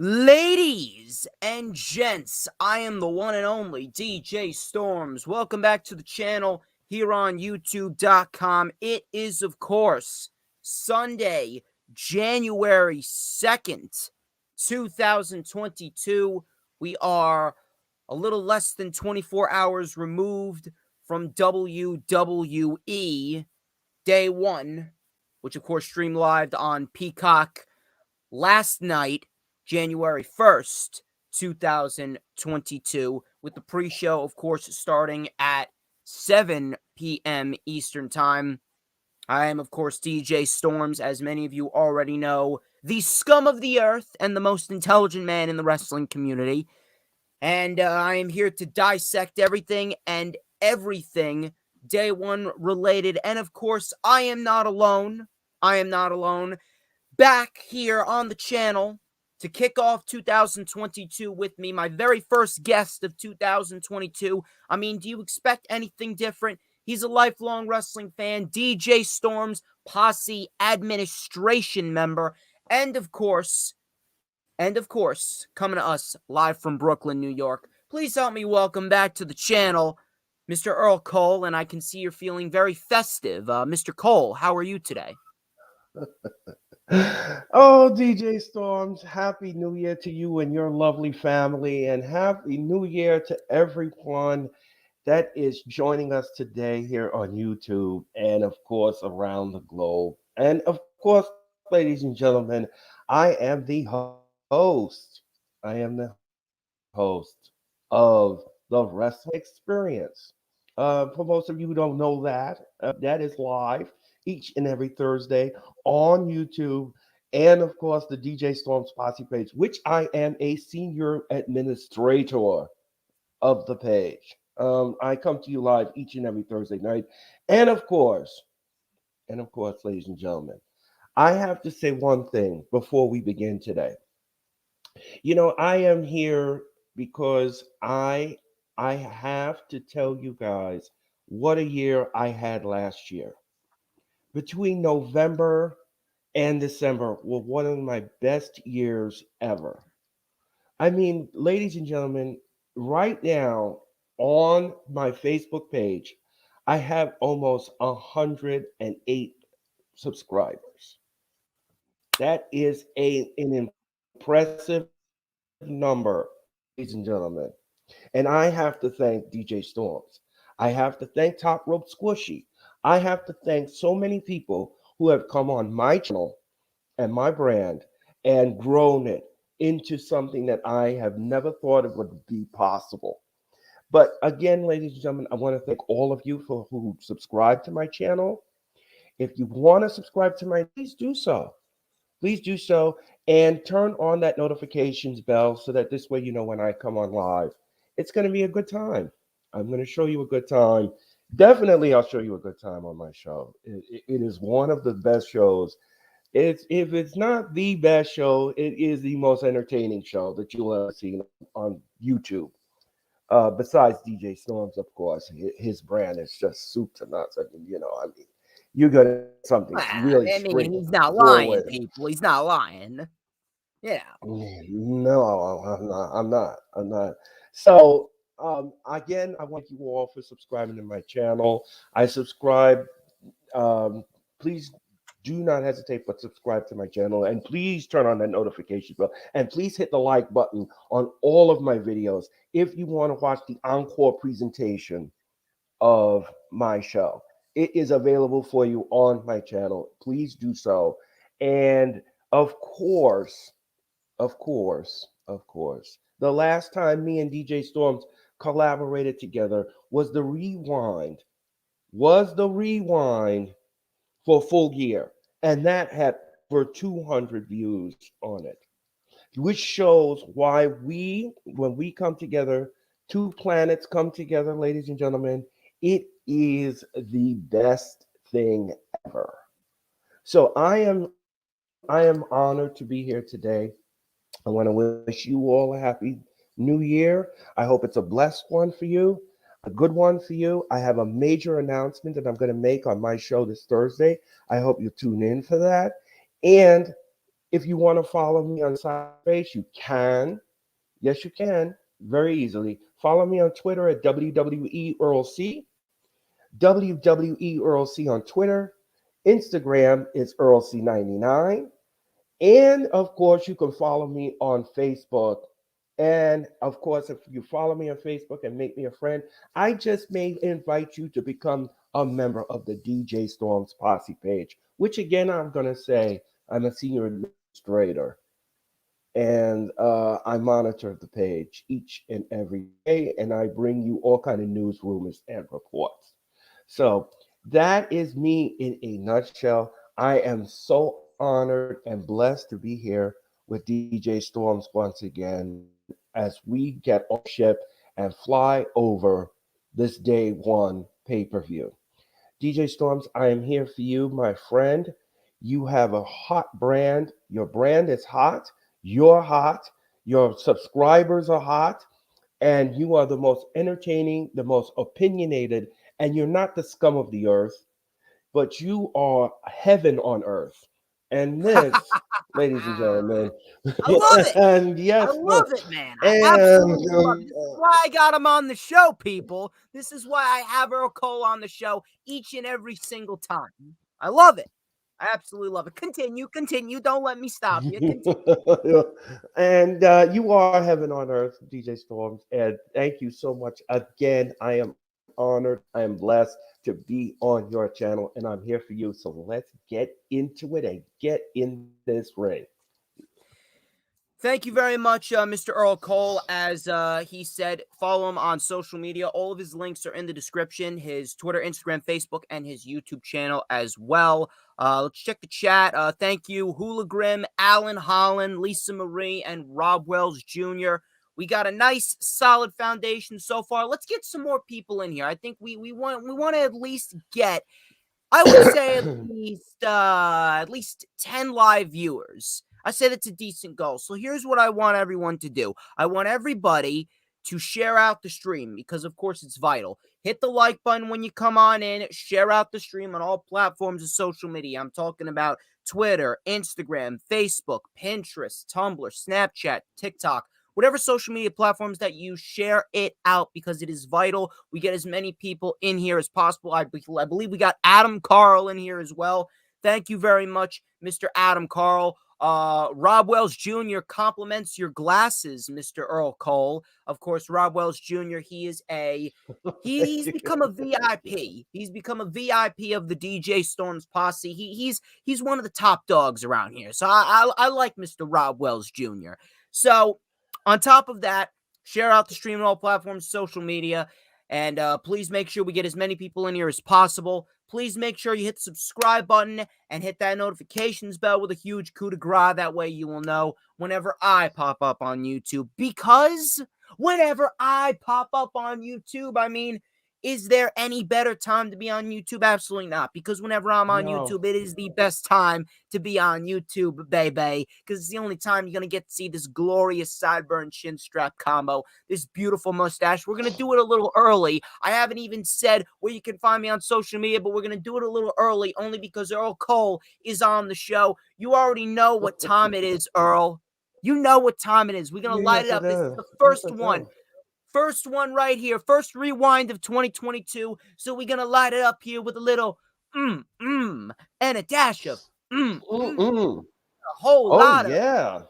Ladies and gents, I am the one and only DJ Storms. Welcome back to the channel here on YouTube.com. It is, of course, Sunday, January 2nd, 2022. We are a little less than 24 hours removed from WWE Day 1, which, of course, streamed live on Peacock last night, January 1st, 2022, with the pre-show, of course, starting at 7 p.m. Eastern Time. I am, of course, DJ Storms, as many of you already know, the scum of the earth and the most intelligent man in the wrestling community. And I am here to dissect everything and everything Day 1 related. And, of course, I am not alone. Back here on the channel to kick off 2022 with me, my very first guest of 2022. I mean, do you expect anything different? He's a lifelong wrestling fan, DJ Storms, Posse administration member, and of course, coming to us live from Brooklyn, New York. Please help me welcome back to the channel, Mr. Earl Cole, and I can see you're feeling very festive. Mr. Cole, how are you today? Oh, DJ Storms, Happy New Year to you and your lovely family, and Happy New Year to everyone that is joining us today here on YouTube and, of course, around the globe. And, of course, ladies and gentlemen, I am the host. I am the host of the Wrestling Experience. For most of you who don't know that, that is live each and every Thursday on YouTube, and of course the DJ Storms Posse page, which I am a senior administrator of the page. I come to you live each and every Thursday night, and of course, ladies and gentlemen, I have to say one thing before we begin today. You know, I am here because I have to tell you guys what a year I had last year. Between November and December were one of my best years ever. I mean, ladies and gentlemen, right now on my Facebook page, I have almost 108 subscribers. That is an impressive number, ladies and gentlemen. And I have to thank DJ Storms. I have to thank Top Rope Squishy. I have to thank so many people who have come on my channel and my brand and grown it into something that I have never thought it would be possible. But again, ladies and gentlemen, I want to thank all of you for who subscribe to my channel. If you want to subscribe to my, please do so. Please do so and turn on that notifications bell so that this way you know when I come on live. It's going to be a good time. I'm going to show you a good time. Definitely, I'll show you a good time on my show. It is one of the best shows. If it's not the best show, it is the most entertaining show that you'll ever see on YouTube. Besides DJ Storms, of course, his brand is just soup to nuts. I mean, I mean, you're gonna get something Well, really I straight mean, to he's not go lying, with it. people. He's not lying. Yeah. No, I'm not. I'm not. I'm not. So, again, I want you all for subscribing to my channel. I subscribe. Please do not hesitate but subscribe to my channel, and please turn on that notification bell, and please hit the like button on all of my videos if you want to watch the encore presentation of my show. It is available for you on my channel. Please do so. And of course, the last time me and DJ Storms collaborated together was the rewind for a full year. And that had over 200 views on it, which shows why when we come together, two planets come together, ladies and gentlemen, it is the best thing ever. So I am honored to be here today. I want to wish you all a happy new year. I hope it's a blessed one for you, a good one for you. I have a major announcement that I'm going to make on my show this Thursday. I hope you tune in for that. And If you want to follow me on Cyberspace, you can. Yes, you can. Very easily. Follow me on Twitter at WWE Earl C. WWE Earl C on Twitter. Instagram is Earl C99. And of course, you can follow me on Facebook. And of course, if you follow me on Facebook and make me a friend, I just may invite you to become a member of the DJ Storms Posse page, which again, I'm going to say I'm a senior administrator and I monitor the page each and every day, and I bring you all kind of news, rumors, and reports. So that is me in a nutshell. I am so honored and blessed to be here with DJ Storms once again as we get on the ship and fly over this day one pay-per-view. DJ Storms, I am here for you, my friend. You have a hot brand. Your brand is hot. You're hot. Your subscribers are hot. And you are the most entertaining, the most opinionated, and you're not the scum of the earth, but you are heaven on earth. And this, ladies and gentlemen, I love it. and I yes, love it, man. I and absolutely love it. This is why I got him on the show, people. This is why I have Earl Cole on the show each and every single time. I love it. I absolutely love it. Continue. Don't let me stop you. Continue. and you are heaven on earth, DJ Storms. And thank you so much again. I am honored. I am blessed to be on your channel, and I'm here for you. So let's get into it and get in this ring. Thank you very much, Mr. Earl Cole. As he said, follow him on social media. All of his links are in the description. His Twitter, Instagram, Facebook, and his YouTube channel as well. Let's check the chat. Thank you, Hula Grim, Alan Holland, Lisa Marie, and Rob Wells Jr. We got a nice, solid foundation so far. Let's get some more people in here. I think we want to at least get, I would say at least 10 live viewers. I say that's a decent goal. So here's what I want everyone to do. I want everybody to share out the stream because, of course, it's vital. Hit the like button when you come on in. Share out the stream on all platforms of social media. I'm talking about Twitter, Instagram, Facebook, Pinterest, Tumblr, Snapchat, TikTok. Whatever social media platforms that you share it out because it is vital. We get as many people in here as possible. I believe we got Adam Carl in here as well. Thank you very much, Mr. Adam Carl. Rob Wells Jr. compliments your glasses, Mr. Earl Cole. Of course, Rob Wells Jr., he's become a VIP. He's become a VIP of the DJ Storms posse. He's one of the top dogs around here. So I like Mr. Rob Wells Jr. So on top of that, share out the stream on all platforms, social media, and please make sure we get as many people in here as possible. Please make sure you hit the subscribe button and hit that notifications bell with a huge coup de grace. That way you will know whenever I pop up on YouTube. Because whenever I pop up on YouTube, I mean, is there any better time to be on YouTube? Absolutely not. Because whenever I'm on YouTube, it is the best time to be on YouTube, baby. Because it's the only time you're going to get to see this glorious sideburn chin strap combo, this beautiful mustache. We're going to do it a little early. I haven't even said where you can find me on social media, but we're going to do it a little early only because Earl Cole is on the show. You already know what time it is, Earl. You know what time it is. We're going to light it up. This is the first one. First one right here. First rewind of 2022. So we're going to light it up here with a little and a dash of a whole lot of yeah.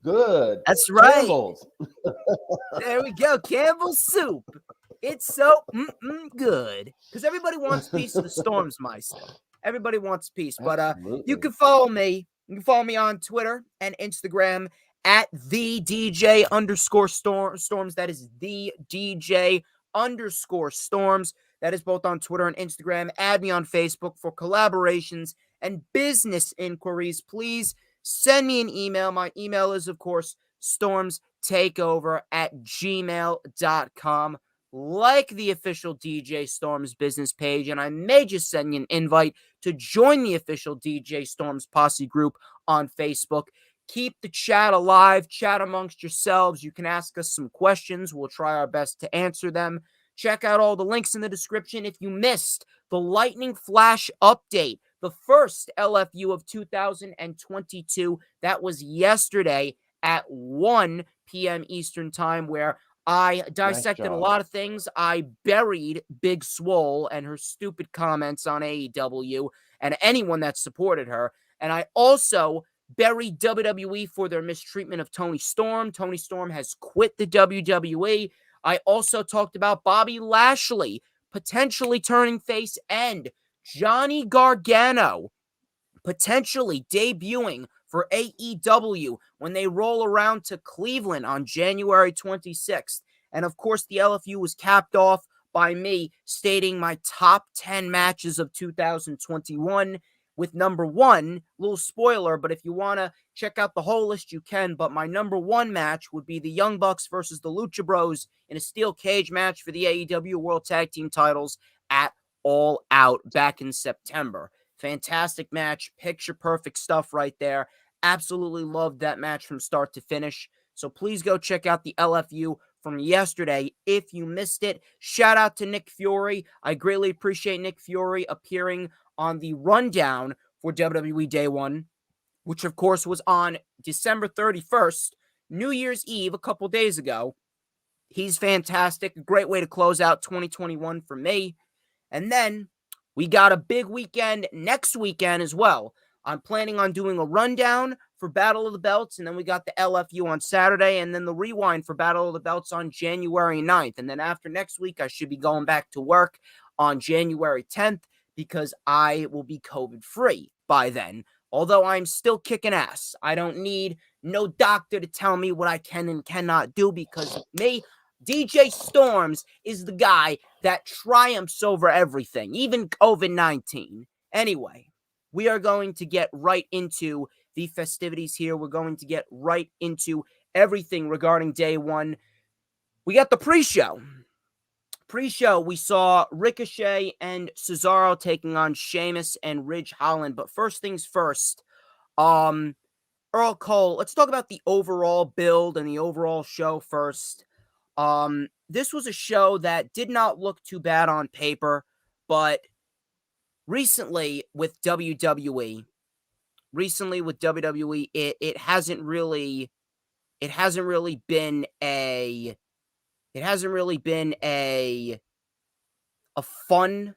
Good. That's right. Campbell's. There we go. Campbell's soup. It's so good. Because everybody wants a piece of the Storms Meister. Everybody wants a piece. But you can follow me. You can follow me on Twitter and Instagram at the DJ _storms. That is the DJ _storms. That is both on Twitter and Instagram. Add me on Facebook for collaborations and business inquiries. Please send me an email. My email is, of course, stormstakeover@gmail.com. Like the official DJ Storms business page, and I may just send you an invite to join the official DJ Storms posse group on Facebook. Keep the chat alive. Chat amongst yourselves. You can ask us some questions. We'll try our best to answer them. Check out all the links in the description. If you missed the Lightning Flash update the first LFU of 2022. That was yesterday at 1 p.m. Eastern Time, where I dissected a lot of things. I buried Big Swole and her stupid comments on AEW and anyone that supported her. And I also buried WWE for their mistreatment of Toni Storm. Toni Storm has quit the WWE. I also talked about Bobby Lashley potentially turning face and Johnny Gargano potentially debuting for AEW when they roll around to Cleveland on January 26th. And of course, the LFU was capped off by me stating my top 10 matches of 2021 with number one, little spoiler, but if you want to check out the whole list, you can. But my number one match would be the Young Bucks versus the Lucha Bros in a steel cage match for the AEW World Tag Team titles at All Out back in September. Fantastic match, picture perfect stuff right there. Absolutely loved that match from start to finish. So please go check out the LFU from yesterday if you missed it. Shout out to Nick Fury. I greatly appreciate Nick Fury appearing on the rundown for WWE Day 1, which of course was on December 31st, New Year's Eve, a couple days ago. He's fantastic. A great way to close out 2021 for me. And then we got a big weekend next weekend as well. I'm planning on doing a rundown for Battle of the Belts, and then we got the LFU on Saturday, and then the rewind for Battle of the Belts on January 9th. And then after next week, I should be going back to work on January 10th because I will be COVID-free by then. Although I'm still kicking ass. I don't need no doctor to tell me what I can and cannot do because me, DJ Storms, is the guy that triumphs over everything, even COVID-19. Anyway, we are going to get right into the festivities here. We're going to get right into everything regarding Day 1. We got the pre-show. Pre-show, we saw Ricochet and Cesaro taking on Sheamus and Ridge Holland. But first things first, Earl Cole. Let's talk about the overall build and the overall show first. This was a show that did not look too bad on paper, but recently with WWE, it hasn't really been a fun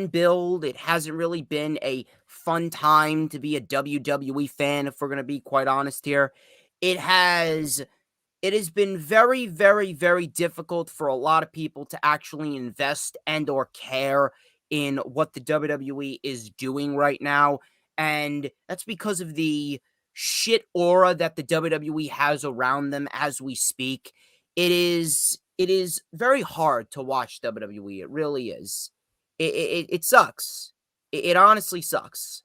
build. It hasn't really been a fun time to be a WWE fan, if we're going to be quite honest here. It has been very, very, very difficult for a lot of people to actually invest and or care in what the WWE is doing right now. And that's because of the shit aura that the WWE has around them as we speak. It is very hard to watch WWE. It really is. It sucks. It honestly sucks.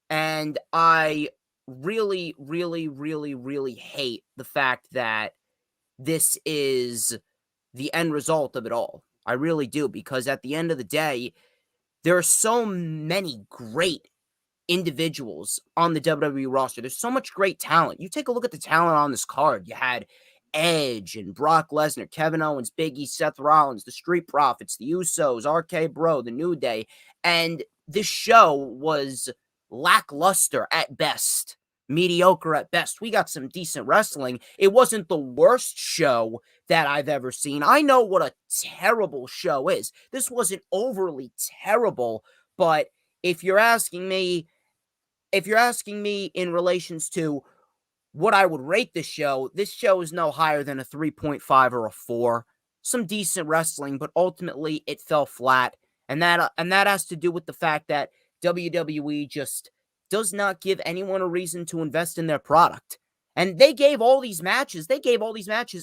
And I really, really, really, really hate the fact that this is the end result of it all. I really do, because at the end of the day, there are so many great individuals on the WWE roster. There's so much great talent. You take a look at the talent on this card. You had Edge and Brock Lesnar, Kevin Owens, Big E, Seth Rollins, the Street Profits, the Usos, RK Bro, the New Day. And this show was lackluster at best. Mediocre at best. We got some decent wrestling. It wasn't the worst show that I've ever seen. I know what a terrible show is. This wasn't overly terrible, but if you're asking me in relations to what I would rate this show is no higher than a 3.5 or a 4. Some decent wrestling, but ultimately it fell flat. And that has to do with the fact that WWE just does not give anyone a reason to invest in their product. And they gave all these matches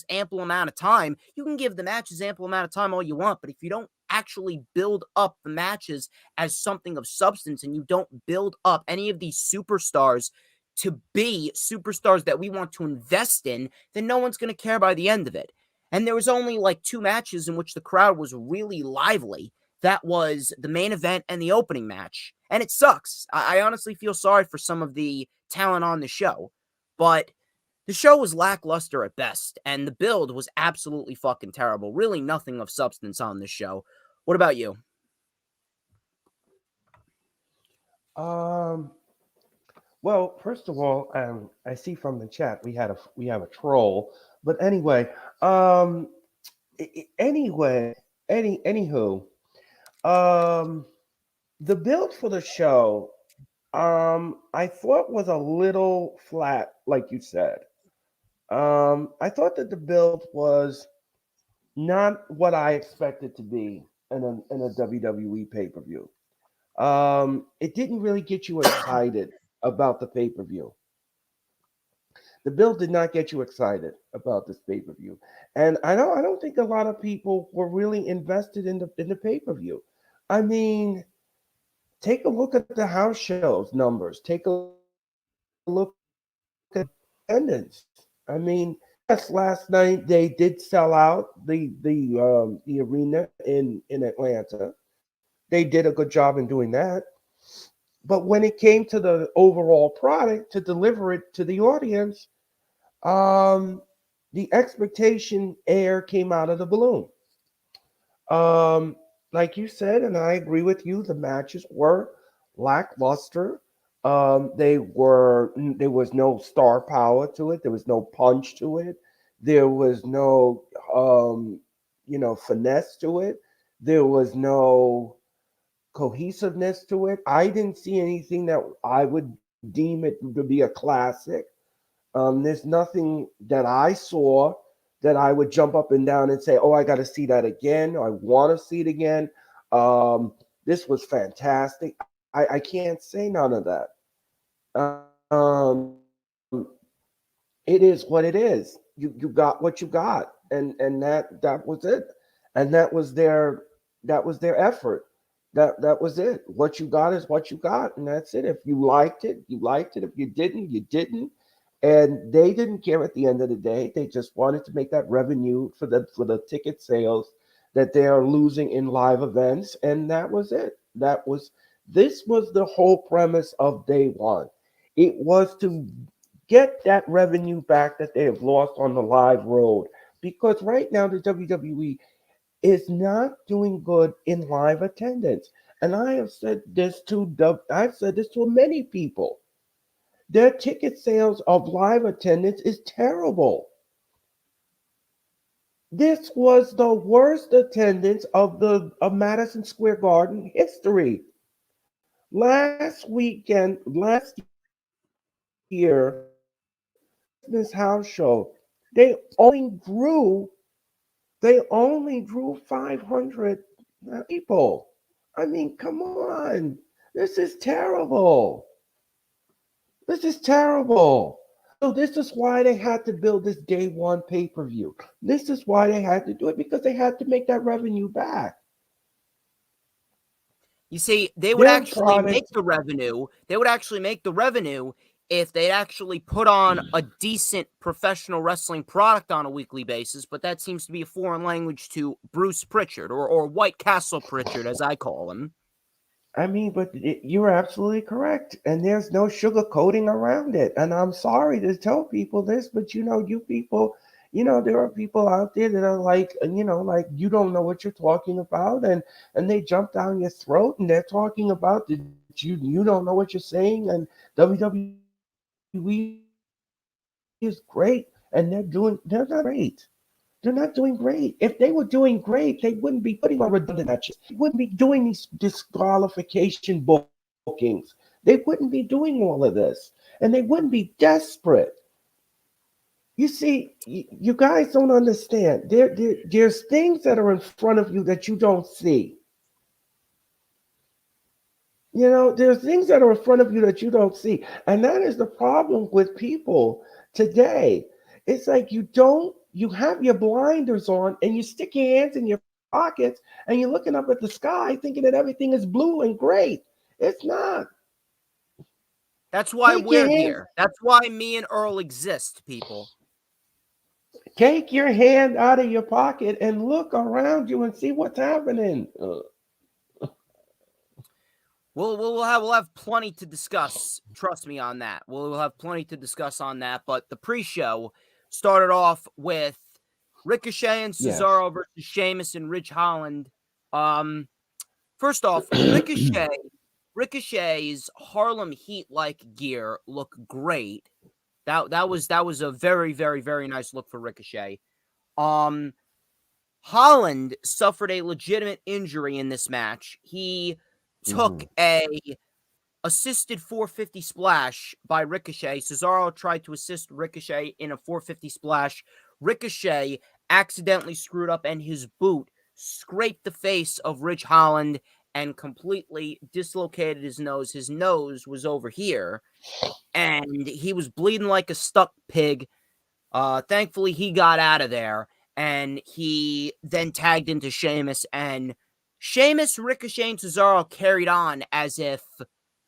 ample amount of time. You can give the matches ample amount of time all you want, but if you don't actually build up the matches as something of substance and you don't build up any of these superstars to be superstars that we want to invest in, then no one's going to care by the end of it. And there was only like 2 matches in which the crowd was really lively. That was the main event and the opening match. And it sucks. I honestly feel sorry for some of the talent on the show. But the show was lackluster at best. And the build was absolutely fucking terrible. Really nothing of substance on this show. What about you? Um, well, first of all, I see from the chat we have a troll, but anyway, um, anyway, anywho, um, the build for the show, I thought was a little flat, like you said. I thought that the build was not what I expected to be in a WWE pay per view. It didn't really get you excited about the pay per view. The bill did not get you excited about this pay per view, and I don't think a lot of people were really invested in the pay per view. I mean, take a look at the house shows numbers. Take a look at attendance. I mean, yes, last night they did sell out the arena in Atlanta. They did a good job in doing that. But when it came to the overall product to deliver it to the audience, um, the expectation air came out of the balloon. Um, like you said, and I agree with you, the matches were lackluster. There was no star power to it. There was no punch to it. There was no finesse to it. There was no cohesiveness to it. I didn't see anything that I would deem it to be a classic. There's nothing that I saw that I would jump up and down and say, "Oh, I got to see that again. I want to see it again." This was fantastic. I can't say none of that. It is what it is. You got what you got, and that was it, and that was their effort. That was it. What you got is what you got, and that's it. If you liked it, you liked it. If you didn't, you didn't. And they didn't care at the end of the day. They just wanted to make that revenue for the ticket sales that they are losing in live events, and that was it. This was the whole premise of day one. It was to get that revenue back that they have lost on the live road. Because right now the WWE is not doing good in live attendance. And I've said this to many people. Their ticket sales of live attendance is terrible. This was the worst attendance of Madison Square Garden history. Last year, Christmas house show, they only drew 500 people. I mean, come on. This is terrible. This is terrible. So this is why they had to build this day one pay-per-view. This is why they had to do it, because they had to make that revenue back. You see, they would Their actually make product, the revenue. They would actually make the revenue if they'd actually put on a decent professional wrestling product on a weekly basis, but that seems to be a foreign language to Bruce Pritchard, or White Castle Pritchard, as I call him. I mean, you're absolutely correct. And there's no sugarcoating around it. And I'm sorry to tell people this, but you people, there are people out there that are like, like you don't know what you're talking about, and they jump down your throat and they're talking about that you don't know what you're saying, and WWE is great, and they're not great. They're not doing great. If they were doing great, they wouldn't be putting on redundant matches. They wouldn't be doing these disqualification bookings. They wouldn't be doing all of this. And they wouldn't be desperate. You see, you guys don't understand. There's things that are in front of you that you don't see. There's things that are in front of you that you don't see. And that is the problem with people today. It's like you have your blinders on and you stick your hands in your pockets and you're looking up at the sky thinking that everything is blue and great. It's not. That's why Take your we're hands, here. That's why me and Earl exist, people. take your hand out of your pocket and look around you and see what's happening. We'll have plenty to discuss. Trust me on that. We'll have plenty to discuss on that. But the pre-show started off with Ricochet and Yes. Cesaro versus Sheamus and Ridge Holland. First off, Ricochet Ricochet's Harlem Heat-like gear looked great. That was a very, very, very nice look for Ricochet. Holland suffered a legitimate injury in this match. He took a assisted 450 splash by Ricochet. Cesaro tried to assist Ricochet in a 450 splash. Ricochet accidentally screwed up, and his boot scraped the face of Ridge Holland and completely dislocated his nose. His nose was over here, and he was bleeding like a stuck pig. Thankfully, he got out of there, and he then tagged into Sheamus, and Sheamus, Ricochet, and Cesaro carried on as if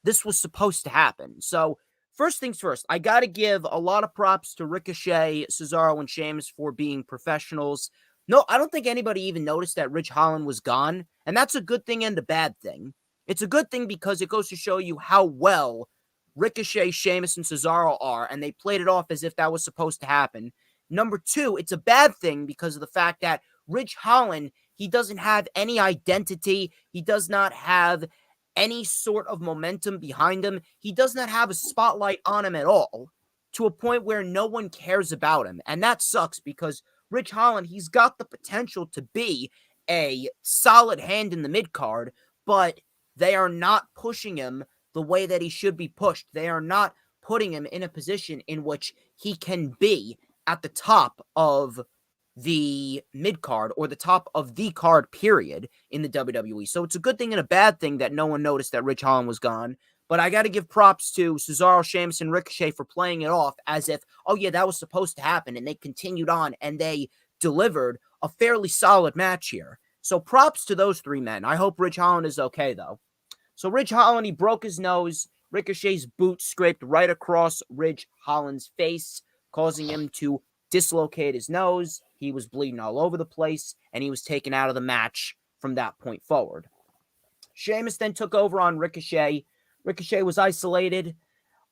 this was supposed to happen. So, first things first, I got to give a lot of props to Ricochet, Cesaro, and Sheamus for being professionals. No, I don't think anybody even noticed that Ridge Holland was gone, and that's a good thing and a bad thing. It's a good thing because it goes to show you how well Ricochet, Sheamus, and Cesaro are, and they played it off as if that was supposed to happen. Number two, it's a bad thing because of the fact that Ridge Holland, he doesn't have any identity. He does not have any sort of momentum behind him. He does not have a spotlight on him at all, to a point where no one cares about him. And that sucks because Ridge Holland, he's got the potential to be a solid hand in the mid-card, but they are not pushing him the way that he should be pushed. They are not putting him in a position in which he can be at the top of the mid-card or the top of the card period in the WWE. So it's a good thing and a bad thing that no one noticed that Ridge Holland was gone. But I got to give props to Cesaro, Sheamus, and Ricochet for playing it off as if, oh yeah, that was supposed to happen. And they continued on and they delivered a fairly solid match here. So props to those three men. I hope Ridge Holland is okay, though. So Ridge Holland, he broke his nose. Ricochet's boot scraped right across Ridge Holland's face, causing him to dislocate his nose. He was bleeding all over the place, and he was taken out of the match from that point forward. Sheamus then took over on Ricochet. Ricochet was isolated.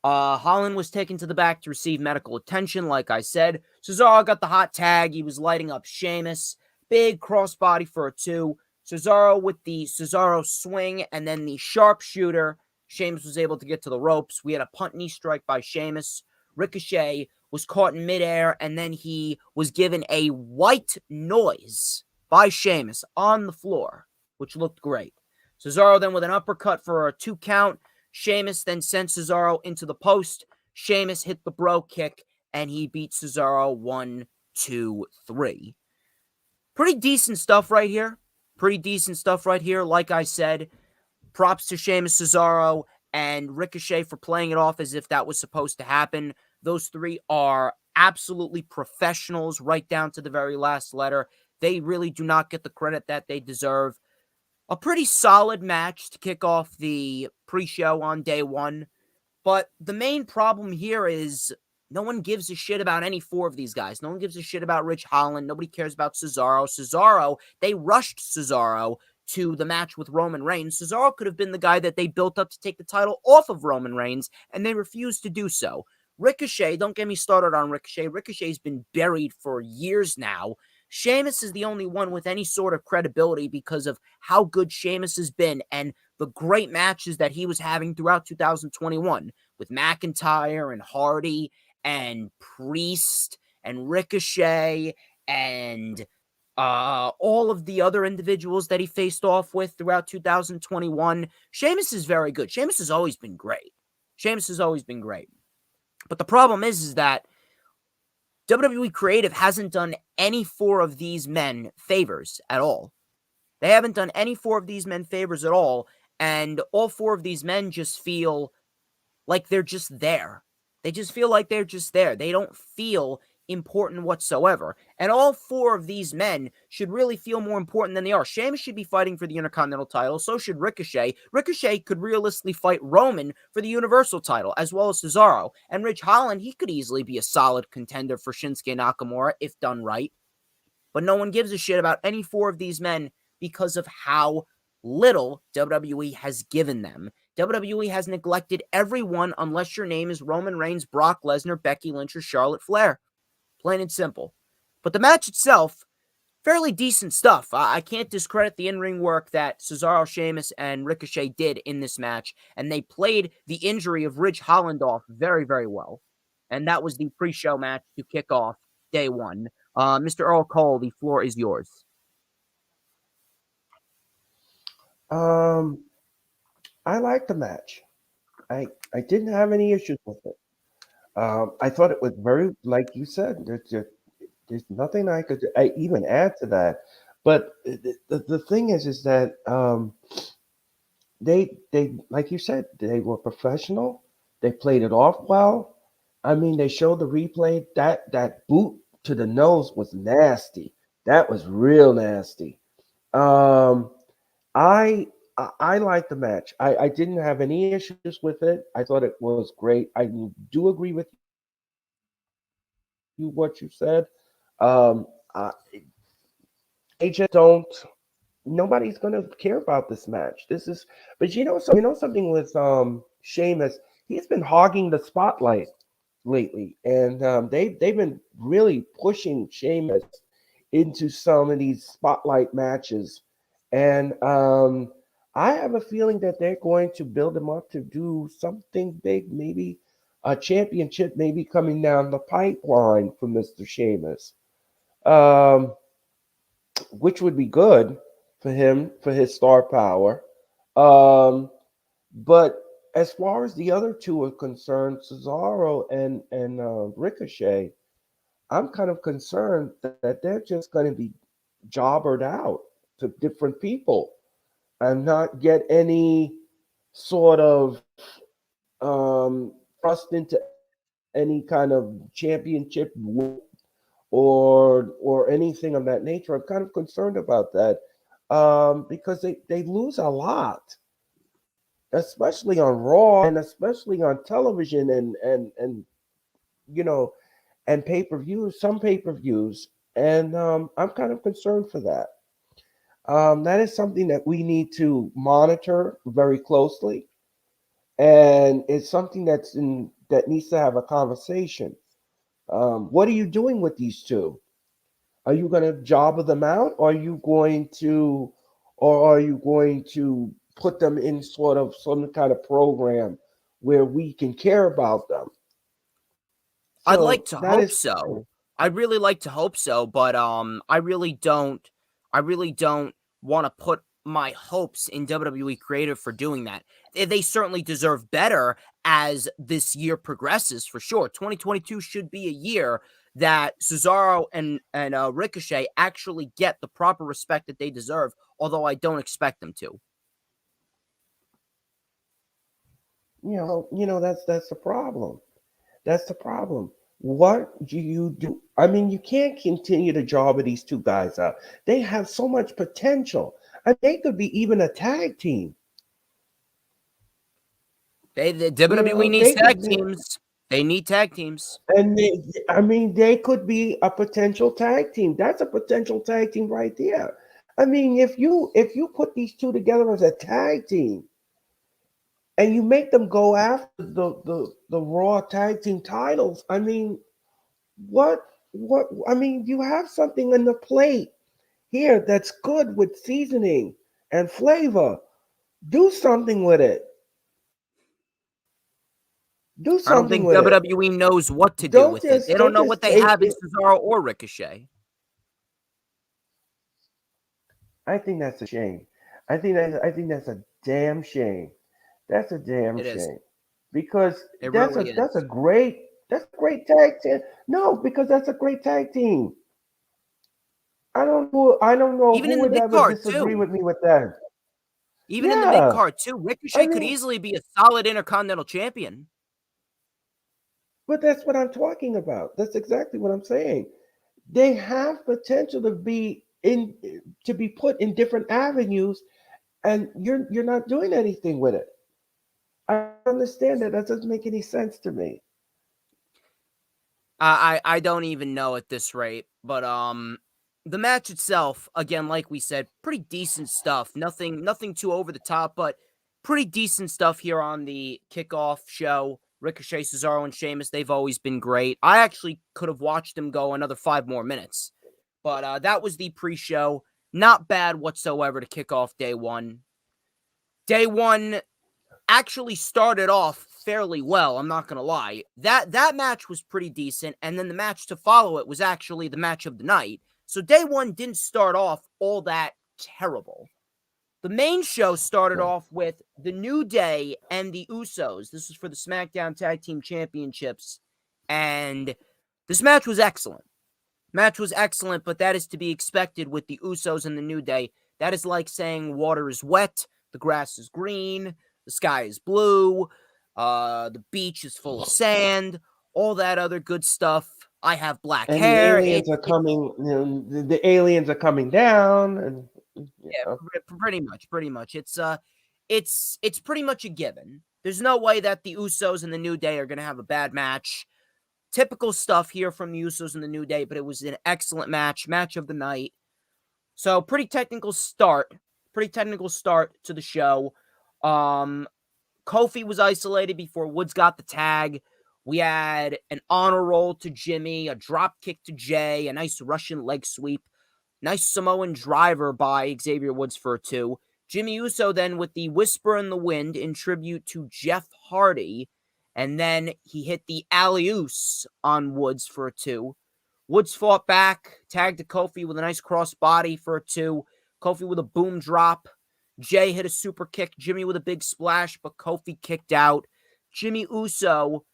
Holland was taken to the back to receive medical attention, like I said. Cesaro got the hot tag. He was lighting up Sheamus. Big crossbody for a 2. Cesaro with the Cesaro swing and then the sharpshooter. Sheamus was able to get to the ropes. We had a punt knee strike by Sheamus. Ricochet was caught in midair, and then he was given a white noise by Sheamus on the floor, which looked great. Cesaro then with an uppercut for a 2 count. Sheamus then sent Cesaro into the post. Sheamus hit the bro kick, and he beat Cesaro 1, 2, 3. Pretty decent stuff right here. Like I said, props to Sheamus, Cesaro, and Ricochet for playing it off as if that was supposed to happen. Those three are absolutely professionals right down to the very last letter. They really do not get the credit that they deserve. A pretty solid match to kick off the pre-show on day 1. But the main problem here is no one gives a shit about any 4 of these guys. No one gives a shit about Ridge Holland. Nobody cares about Cesaro. Cesaro, they rushed Cesaro to the match with Roman Reigns. Cesaro could have been the guy that they built up to take the title off of Roman Reigns, and they refused to do so. Ricochet, don't get me started on Ricochet. Ricochet's been buried for years now. Sheamus is the only one with any sort of credibility because of how good Sheamus has been and the great matches that he was having throughout 2021 with McIntyre and Hardy and Priest and Ricochet and all of the other individuals that he faced off with throughout 2021. Sheamus is very good. Sheamus has always been great. But the problem is that WWE Creative hasn't done any 4 of these men favors at all. They haven't done any 4 of these men favors at all, and all 4 of these men just feel like they're just there. They just feel like they're just there. They don't feel important whatsoever. And all 4 of these men should really feel more important than they are. Sheamus should be fighting for the Intercontinental title. So should Ricochet. Ricochet could realistically fight Roman for the Universal title, as well as Cesaro. And Ridge Holland, he could easily be a solid contender for Shinsuke Nakamura if done right. But no one gives a shit about any 4 of these men because of how little WWE has given them. WWE has neglected everyone unless your name is Roman Reigns, Brock Lesnar, Becky Lynch, or Charlotte Flair. Plain and simple. But the match itself, fairly decent stuff. I can't discredit the in-ring work that Cesaro, Sheamus, and Ricochet did in this match, and they played the injury of Ridge Holland off very, very well. And that was the pre-show match to kick off day one. Mr. Earl Cole, the floor is yours. Um, I like the match. I didn't have any issues with it. I thought it was very, like you said, there's nothing I even add to that. But the thing is that they like you said, they were professional. They played it off well. I mean, they showed the replay. That boot to the nose was nasty. That was real nasty. Um, I like the match. I didn't have any issues with it. I thought it was great. I do agree with you what you said. Um, I, they just don't. Nobody's gonna care about this match. This is, but you know something with Sheamus. He's been hogging the spotlight lately, and they've been really pushing Sheamus into some of these spotlight matches, and I have a feeling that they're going to build him up to do something big, maybe a championship, maybe coming down the pipeline for Mister Sheamus. Um, which would be good for him for his star power. Um, but as far as the other two are concerned, Cesaro and Ricochet, I'm kind of concerned that they're just going to be jobbered out to different people and not get any sort of thrust into any kind of championship or anything of that nature. I'm kind of concerned about that because they lose a lot, especially on Raw and especially on television and you know and pay-per-views, some pay-per-views, and I'm kind of concerned for that. That is something that we need to monitor very closely, and it's something that needs to have a conversation. What are you doing with these two? Are you going to jobber them out, or are you going to put them in sort of some kind of program where we can care about them? I'd like So to that hope is so. I'd really like to hope so, but I really don't want to put my hopes in WWE creative for doing that. They certainly deserve better as this year progresses, for sure. 2022 should be a year that Cesaro and Ricochet actually get the proper respect that they deserve, although I don't expect them to. that's the problem. That's the problem. What do you do? I mean, you can't continue to jobber these two guys out. They have so much potential. They could be even a tag team. The WWE needs They tag could be, teams. They need tag teams. and I mean, they could be a potential tag team. That's a potential tag team right there. I mean, if you put these two together as a tag team and you make them go after the Raw tag team titles, I mean, what? I mean, you have something on the plate here that's good with seasoning and flavor. Do something with it. Do I don't something think with it. WWE knows what to do Don't with it. They just don't don't know what just they take have in it. Cesaro or Ricochet. I think that's a shame. I think that's a damn shame. That's a damn It is. shame because It that's really a that's a is. great tag team. No, because that's a great tag team. I don't know Even who in the would mid ever card disagree too. with me with that. Even in the mid Yeah, card too. I Ricochet could mean, easily be a solid Intercontinental Champion. but that's what I'm talking about. That's exactly what I'm saying. They have potential to be put in different avenues, and you're not doing anything with it. I understand that. That doesn't make any sense to me. I don't even know at this rate, but the match itself, again, like we said, pretty decent stuff. Nothing too over the top, but pretty decent stuff here on the kickoff show. Ricochet, Cesaro, and Sheamus, they've always been great. I actually could have watched them go another 5 more minutes. But that was the pre-show. Not bad whatsoever to kick off day one. Day one actually started off fairly well, I'm not going to lie. That match was pretty decent, and then the match to follow it was actually the match of the night. So day one didn't start off all that terrible. The main show started off with The New Day and the Usos. This was for the SmackDown Tag Team Championships, and this match was excellent. Match was excellent, but that is to be expected with the Usos and the New Day. That is like saying water is wet, the grass is green, the sky is blue, the beach is full of sand, all that other good stuff. I have black And hair. the aliens are coming. The aliens are coming down, and yeah, pretty much. It's pretty much a given. There's no way that the Usos and the New Day are going to have a bad match. Typical stuff here from the Usos and the New Day, but it was an excellent match of the night. So pretty technical start to the show. Kofi was isolated before Woods got the tag. We had an honor roll to Jimmy, a drop kick to Jay, a nice Russian leg sweep, nice Samoan driver by Xavier Woods for a 2. Jimmy Uso then with the Whisper in the Wind in tribute to Jeff Hardy. And then he hit the alley-oos on Woods for a 2. Woods fought back, tagged to Kofi with a nice crossbody for a 2. Kofi with a boom drop. Jay hit a super kick. Jimmy with a big splash, but Kofi kicked out. Jimmy Uso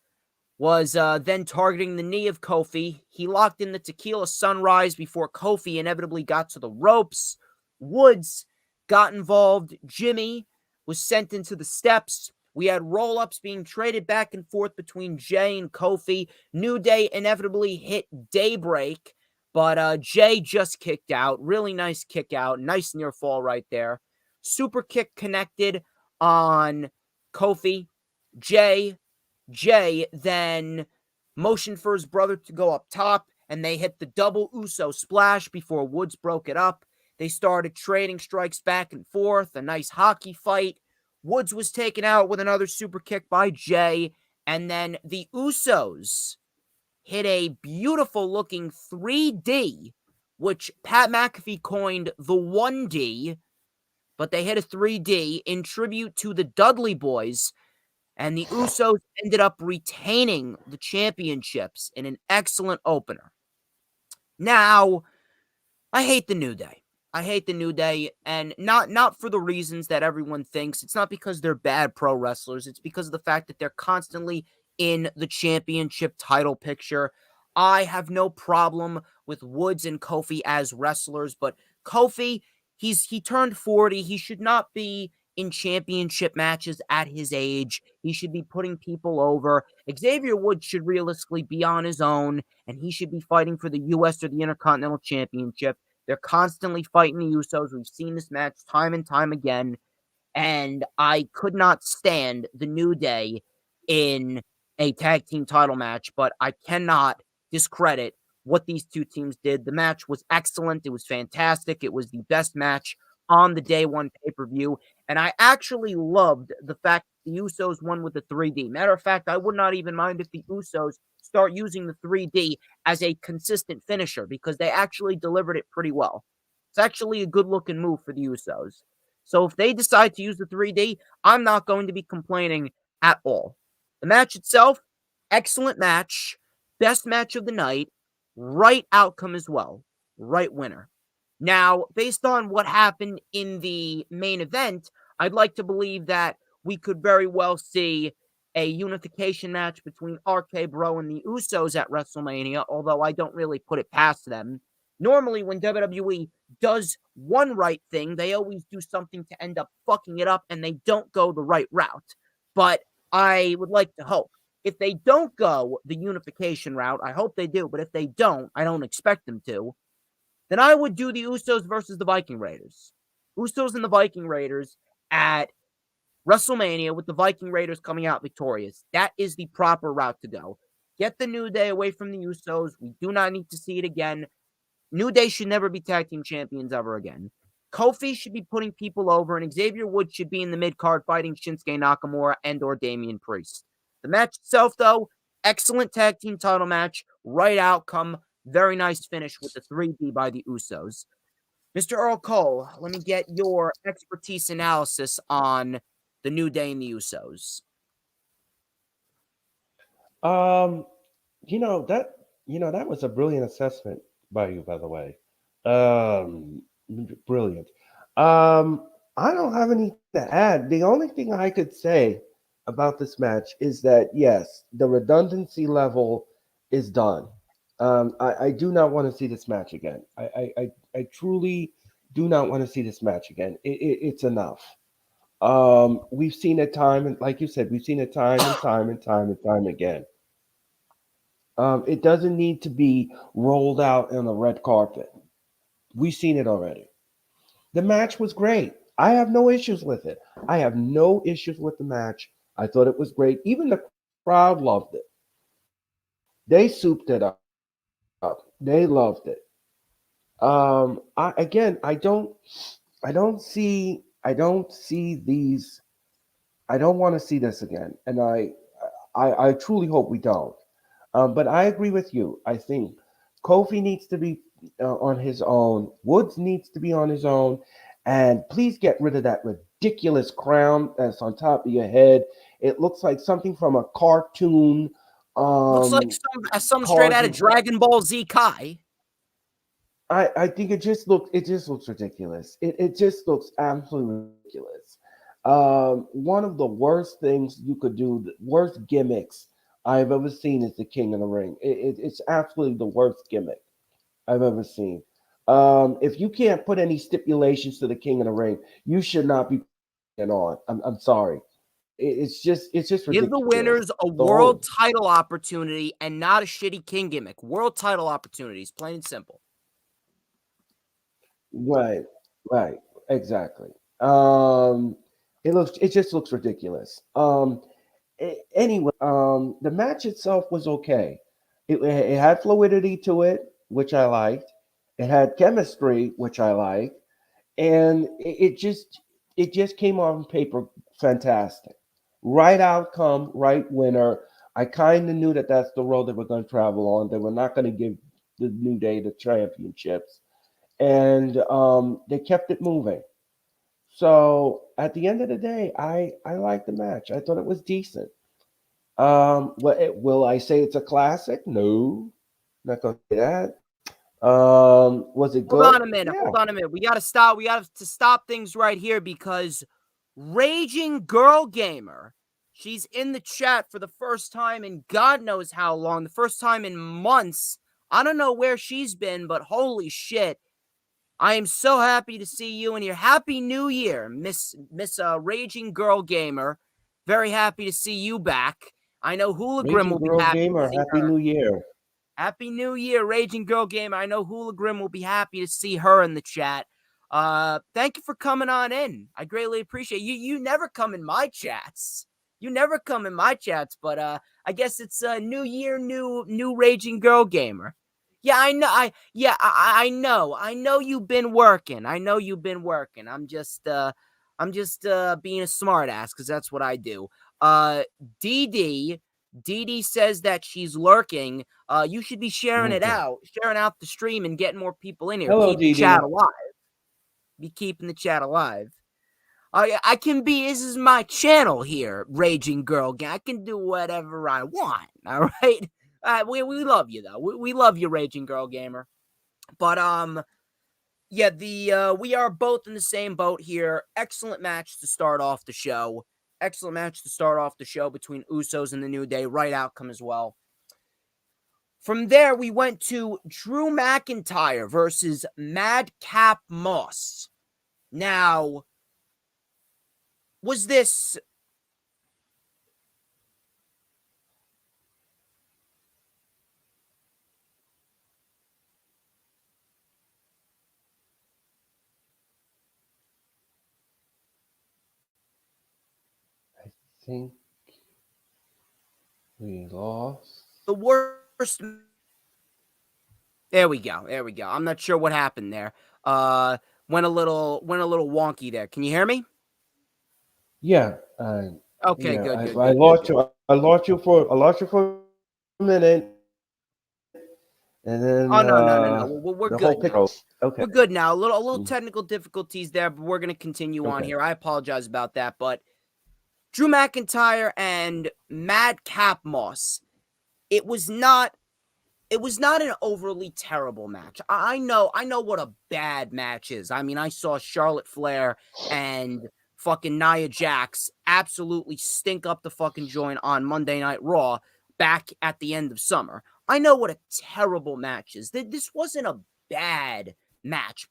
was then targeting the knee of Kofi. He locked in the Tequila Sunrise before Kofi inevitably got to the ropes. Woods got involved. Jimmy was sent into the steps. We had roll-ups being traded back and forth between Jay and Kofi. New Day inevitably hit Daybreak, but Jay just kicked out. Really nice kick out. Nice near fall right there. Super kick connected on Kofi. Jay then motioned for his brother to go up top, and they hit the double Uso splash before Woods broke it up. They started trading strikes back and forth. A nice hockey fight. Woods was taken out with another super kick by Jay, and then the Usos hit a beautiful-looking 3D, which Pat McAfee coined the 1D, but they hit a 3D in tribute to the Dudley Boys, and the Usos ended up retaining the championships in an excellent opener. Now, I hate the New Day. And not for the reasons that everyone thinks. It's not because they're bad pro wrestlers. It's because of the fact that they're constantly in the championship title picture. I have no problem with Woods and Kofi as wrestlers, but Kofi, he turned 40. He should not be in championship matches at his age. He should be putting people over. Xavier Woods should realistically be on his own, and he should be fighting for the U.S. or the Intercontinental Championship. They're constantly fighting the Usos. We've seen this match time and time again. And I could not stand the New Day in a tag team title match, but I cannot discredit what these two teams did. The match was excellent. It was fantastic. It was the best match on the day one pay-per-view. And I actually loved the fact that the Usos won with the 3D. Matter of fact, I would not even mind if the Usos start using the 3D as a consistent finisher because they actually delivered it pretty well. It's actually a good-looking move for the Usos. So if they decide to use the 3D, I'm not going to be complaining at all. The match itself, excellent match, best match of the night, right outcome as well, right winner. Now, based on what happened in the main event, I'd like to believe that we could very well see a unification match between RK Bro and the Usos at WrestleMania, although I don't really put it past them. Normally, when WWE does one right thing, they always do something to end up fucking it up, and they don't go the right route. But I would like to hope. If they don't go the unification route, I hope they do, but if they don't, I don't expect them to, then I would do the Usos versus the Viking Raiders. Usos and the Viking Raiders at WrestleMania with the Viking Raiders coming out victorious. That is the proper route to go. Get the New Day away from the Usos. We do not need to see it again. New Day should never be tag team champions ever again. Kofi should be putting people over, and Xavier Woods should be in the mid-card fighting Shinsuke Nakamura and or Damian Priest. The match itself, though, excellent tag team title match, right outcome, Very nice finish with the 3D by the Usos. Mr. Earl Cole, let me get your expertise analysis on the New Day and the Usos. Um, that was a brilliant assessment by you, by the way. Um, Brilliant. I don't have anything to add. The only thing I could say about this match is that yes, the redundancy level is done. I do not want to see this match again. I truly do not want to see this match again. It's enough. We've seen it time and like you said, we've seen it time and time and time and time again. It doesn't need to be rolled out on a red carpet. We've seen it already. The match was great. I have no issues with it. I have no issues with the match. I thought it was great. Even the crowd loved it. They souped it up. They loved it. I don't see these. I don't want to see this again, and I truly hope we don't. But I agree with you. I think Kofi needs to be on his own. Woods needs to be on his own. And please get rid of that ridiculous crown that's on top of your head. It looks like something from a cartoon. Looks like some straight out of Dragon Ball Z Kai. I think it just looks ridiculous. It just looks absolutely ridiculous. One of the worst things you could do, the worst gimmicks I've ever seen is the King of the Ring. It's absolutely the worst gimmick I've ever seen. If you can't put any stipulations to the King of the Ring, you should not be putting it on. I'm sorry. It's just ridiculous. Give the winners a world title opportunity and not a shitty King gimmick. World title opportunities, plain and simple. Right, exactly. It just looks ridiculous. Anyway, the match itself was okay. It had fluidity to it, which I liked. It had chemistry, which I liked, and it just came on paper fantastic. Right outcome, right winner. I kind of knew that that's the road they were going to travel on. They were not going to give the New Day the championships, and they kept it moving. So at the end of the day, I liked the match. I thought it was decent. Will I say it's a classic? No, not gonna say that. Was it good? Hold on a minute. Yeah. Hold on a minute. We got to stop. We got to stop things right here because Raging Girl Gamer, she's in the chat for the first time in God knows how long. The first time in months. I don't know where she's been, but holy shit. I am so happy to see you in here. Happy New Year, Miss Raging Girl Gamer. Very happy to see you back. I know Hula Grim will be happy Gamer, to see Happy her. New Year. Happy New Year, Raging Girl Gamer. I know Hula Grim will be happy to see her in the chat. Thank you for coming on in. I greatly appreciate you. You never come in my chats. But I guess it's a new year, new Raging Girl Gamer. Yeah, I know. I know. I know you've been working. I'm just being a smartass because that's what I do. Dee says that she's lurking. You should be sharing out the stream and getting more people in here. Hello, Keep the Dee. chat alive. Be keeping the chat alive. I can be. This is my channel here, Raging Girl Gang. I can do whatever I want. All right. We love you though. We love you, Raging Girl Gamer. But yeah, we are both in the same boat here. Excellent match to start off the show. Between Usos and the New Day. Right outcome as well. From there, we went to Drew McIntyre versus Madcap Moss. Now, was this... I think we lost the worst? There we go. I'm not sure what happened there. Went a little wonky there. Can you hear me? Yeah. Okay, yeah, good. I lost you. I lost you for a minute, And then Oh, no. We're the good whole now. picture. Okay. We're good now. A little technical difficulties there, but we're going to continue on Okay. here. I apologize about that, but Drew McIntyre and Madcap Moss. It was not an overly terrible match. I know what a bad match is. I mean, I saw Charlotte Flair and fucking Nia Jax absolutely stink up the fucking joint on Monday Night Raw back at the end of summer. I know what a terrible match is. This wasn't a bad match.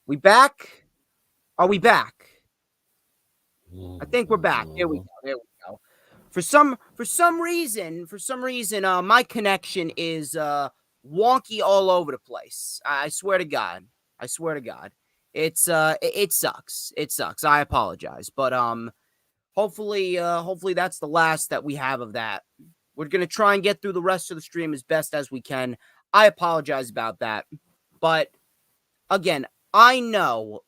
We back? Are we back? I think we're back. Here we go. For some reason, my connection is wonky all over the place. I swear to God. It sucks. It sucks. I apologize. But hopefully that's the last that we have of that. We're gonna try and get through the rest of the stream as best as we can. I apologize about that. But again, I know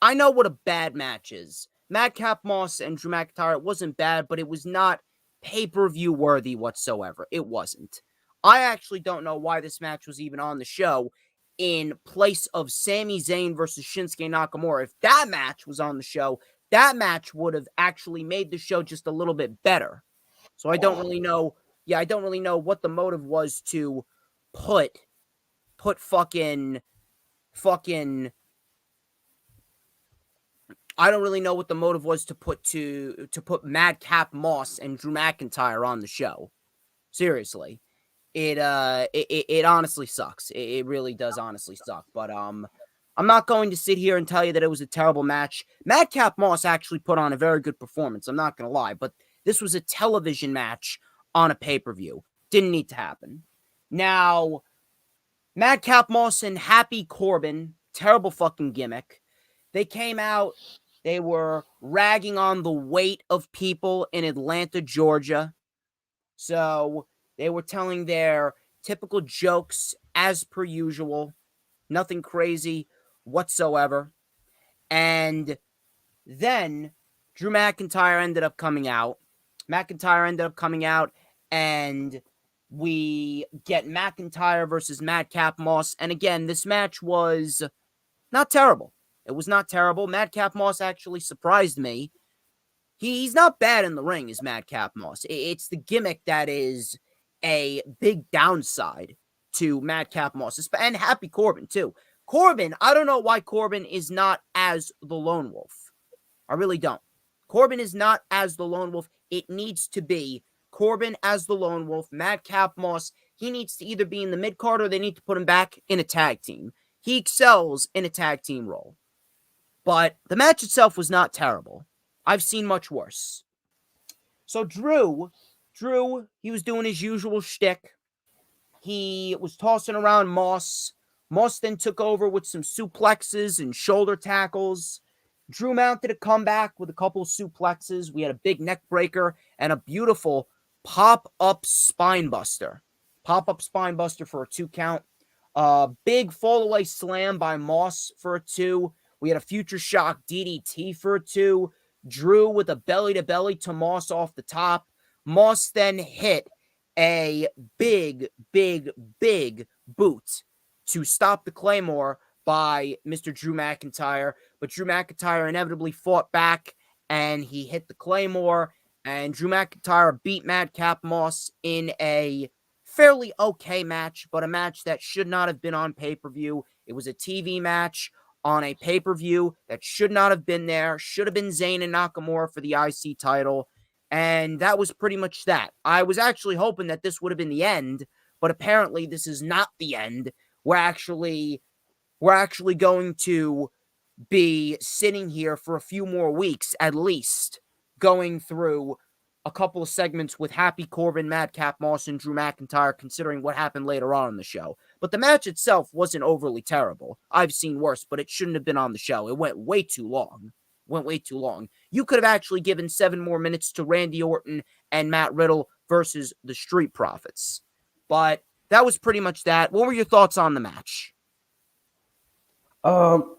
what a bad match is. Madcap Moss and Drew McIntyre, it wasn't bad, but it was not pay-per-view worthy whatsoever. It wasn't. I actually don't know why this match was even on the show in place of Sami Zayn versus Shinsuke Nakamura. If that match was on the show, that match would have actually made the show just a little bit better. So I don't really know. Yeah, I don't really know what the motive was to put fucking I don't really know what the motive was to put Madcap Moss and Drew McIntyre on the show. Seriously. It honestly sucks. It really does honestly suck. But I'm not going to sit here and tell you that it was a terrible match. Madcap Moss actually put on a very good performance. I'm not going to lie, but this was a television match on a pay-per-view. Didn't need to happen. Now, Madcap Moss and Happy Corbin, terrible fucking gimmick. They came out, they were ragging on the weight of people in Atlanta, Georgia. So they were telling their typical jokes as per usual. Nothing crazy whatsoever. And then Drew McIntyre ended up coming out. And we get McIntyre versus Madcap Moss. And again, this match was not terrible. It was not terrible. Madcap Moss actually surprised me. He's not bad in the ring, is Madcap Moss. It's the gimmick that is a big downside to Madcap Moss. And Happy Corbin, too. Corbin, I don't know why Corbin is not as the Lone Wolf. I really don't. Corbin is not as the Lone Wolf. It needs to be Corbin as the Lone Wolf. Madcap Moss, he needs to either be in the mid-card or they need to put him back in a tag team. He excels in a tag team role. But the match itself was not terrible. I've seen much worse. So Drew, he was doing his usual shtick. He was tossing around Moss. Moss then took over with some suplexes and shoulder tackles. Drew mounted a comeback with a couple suplexes. We had a big neck breaker and a beautiful pop-up spine buster. Pop-up spine buster for a 2 count. Big fall-away slam by Moss for a 2. We had a future shock DDT for a 2. Drew with a belly-to-belly to Moss off the top. Moss then hit a big boot to stop the Claymore by Mr. Drew McIntyre. But Drew McIntyre inevitably fought back, and he hit the Claymore. And Drew McIntyre beat Madcap Moss in a fairly okay match, but a match that should not have been on pay-per-view. It was a TV match on a pay-per-view that should not have been there. Should have been Zayn and Nakamura for the IC title. And that was pretty much that. I was actually hoping that this would have been the end, but apparently this is not the end. We're actually going to be sitting here for a few more weeks at least, going through a couple of segments with Happy Corbin, Madcap Moss, and Drew McIntyre, considering what happened later on in the show. But the match itself wasn't overly terrible. I've seen worse, but it shouldn't have been on the show. It went way too long. You could have actually given 7 more minutes to Randy Orton and Matt Riddle versus the Street Profits. But that was pretty much that. What were your thoughts on the match? Well,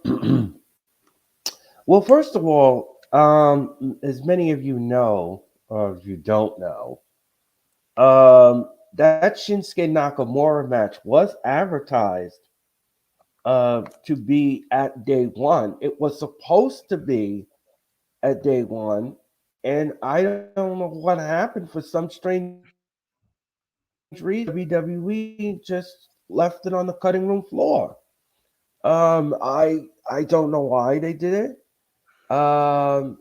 first of all, as many of you know, or if you don't know, that Shinsuke Nakamura match was advertised to be at day one. It was supposed to be at day one, and I don't know what happened. For some strange reason, WWE just left it on the cutting room floor. I don't know why they did it. I don't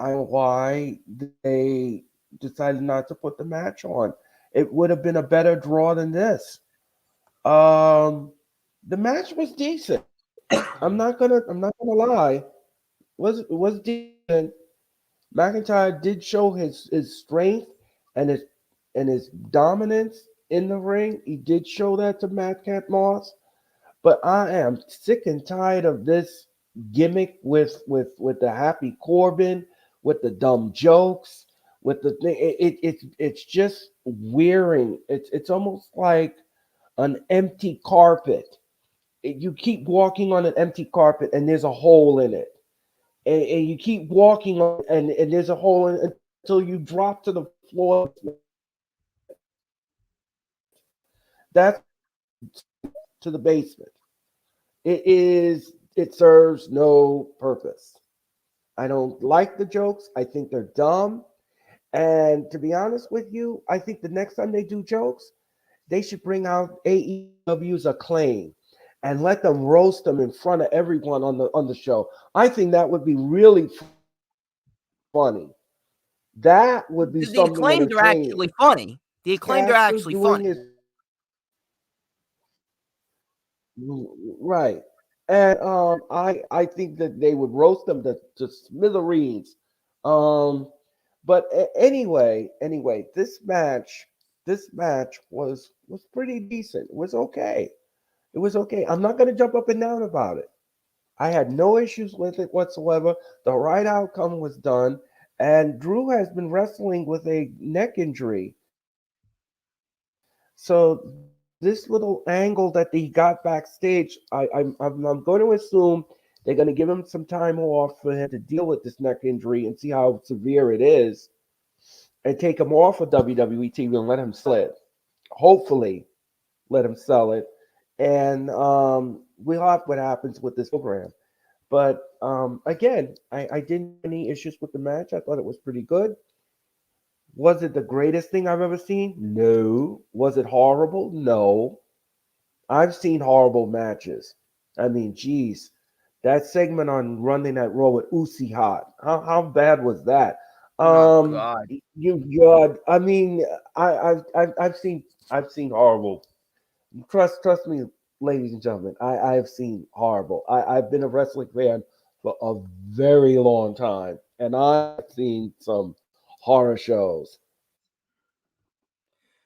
know why they decided not to put the match on. It would have been a better draw than this. The match was decent. I'm not gonna lie. Was decent. McIntyre did show his strength and his dominance in the ring. He did show that to Madcap Moss. But I am sick and tired of this gimmick with the Happy Corbin, with the dumb jokes, with the thing. It's just wearing. It's almost like an empty carpet. You keep walking on an empty carpet and there's a hole in it, and you keep walking on and there's a hole in it until you drop to the floor. That's to the basement. It serves no purpose. I don't like the jokes. I think they're dumb. And to be honest with you, I think the next time they do jokes, they should bring out AEW's Acclaim and let them roast them in front of everyone on the show. I think that would be really funny. That would be The something Acclaimed are entertaining. actually funny. The Acclaimed are actually funny. Right. And I think that they would roast them to smithereens. But anyway, this match was pretty decent. It was okay. It was okay. I'm not going to jump up and down about it. I had no issues with it whatsoever. The right outcome was done, and Drew has been wrestling with a neck injury. So this little angle that he got backstage, I'm going to assume they're going to give him some time off for him to deal with this neck injury and see how severe it is, and take him off of WWE TV and let him slip. Hopefully, let him sell it, and we'll have what happens with this program. But again, I didn't have any issues with the match. I thought it was pretty good. Was it the greatest thing I've ever seen? No. Was it horrible? No. I've seen horrible matches. I mean, geez, that segment on Running That Raw with Uzi Hot. How bad was that? Oh God! God. I mean, I've seen horrible. Trust me, ladies and gentlemen. I have seen horrible. I've been a wrestling fan for a very long time, and I've seen some horror shows.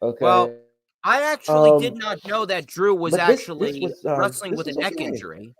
Okay. Well, I actually did not know that Drew was But actually wrestling this with a was neck okay. injury.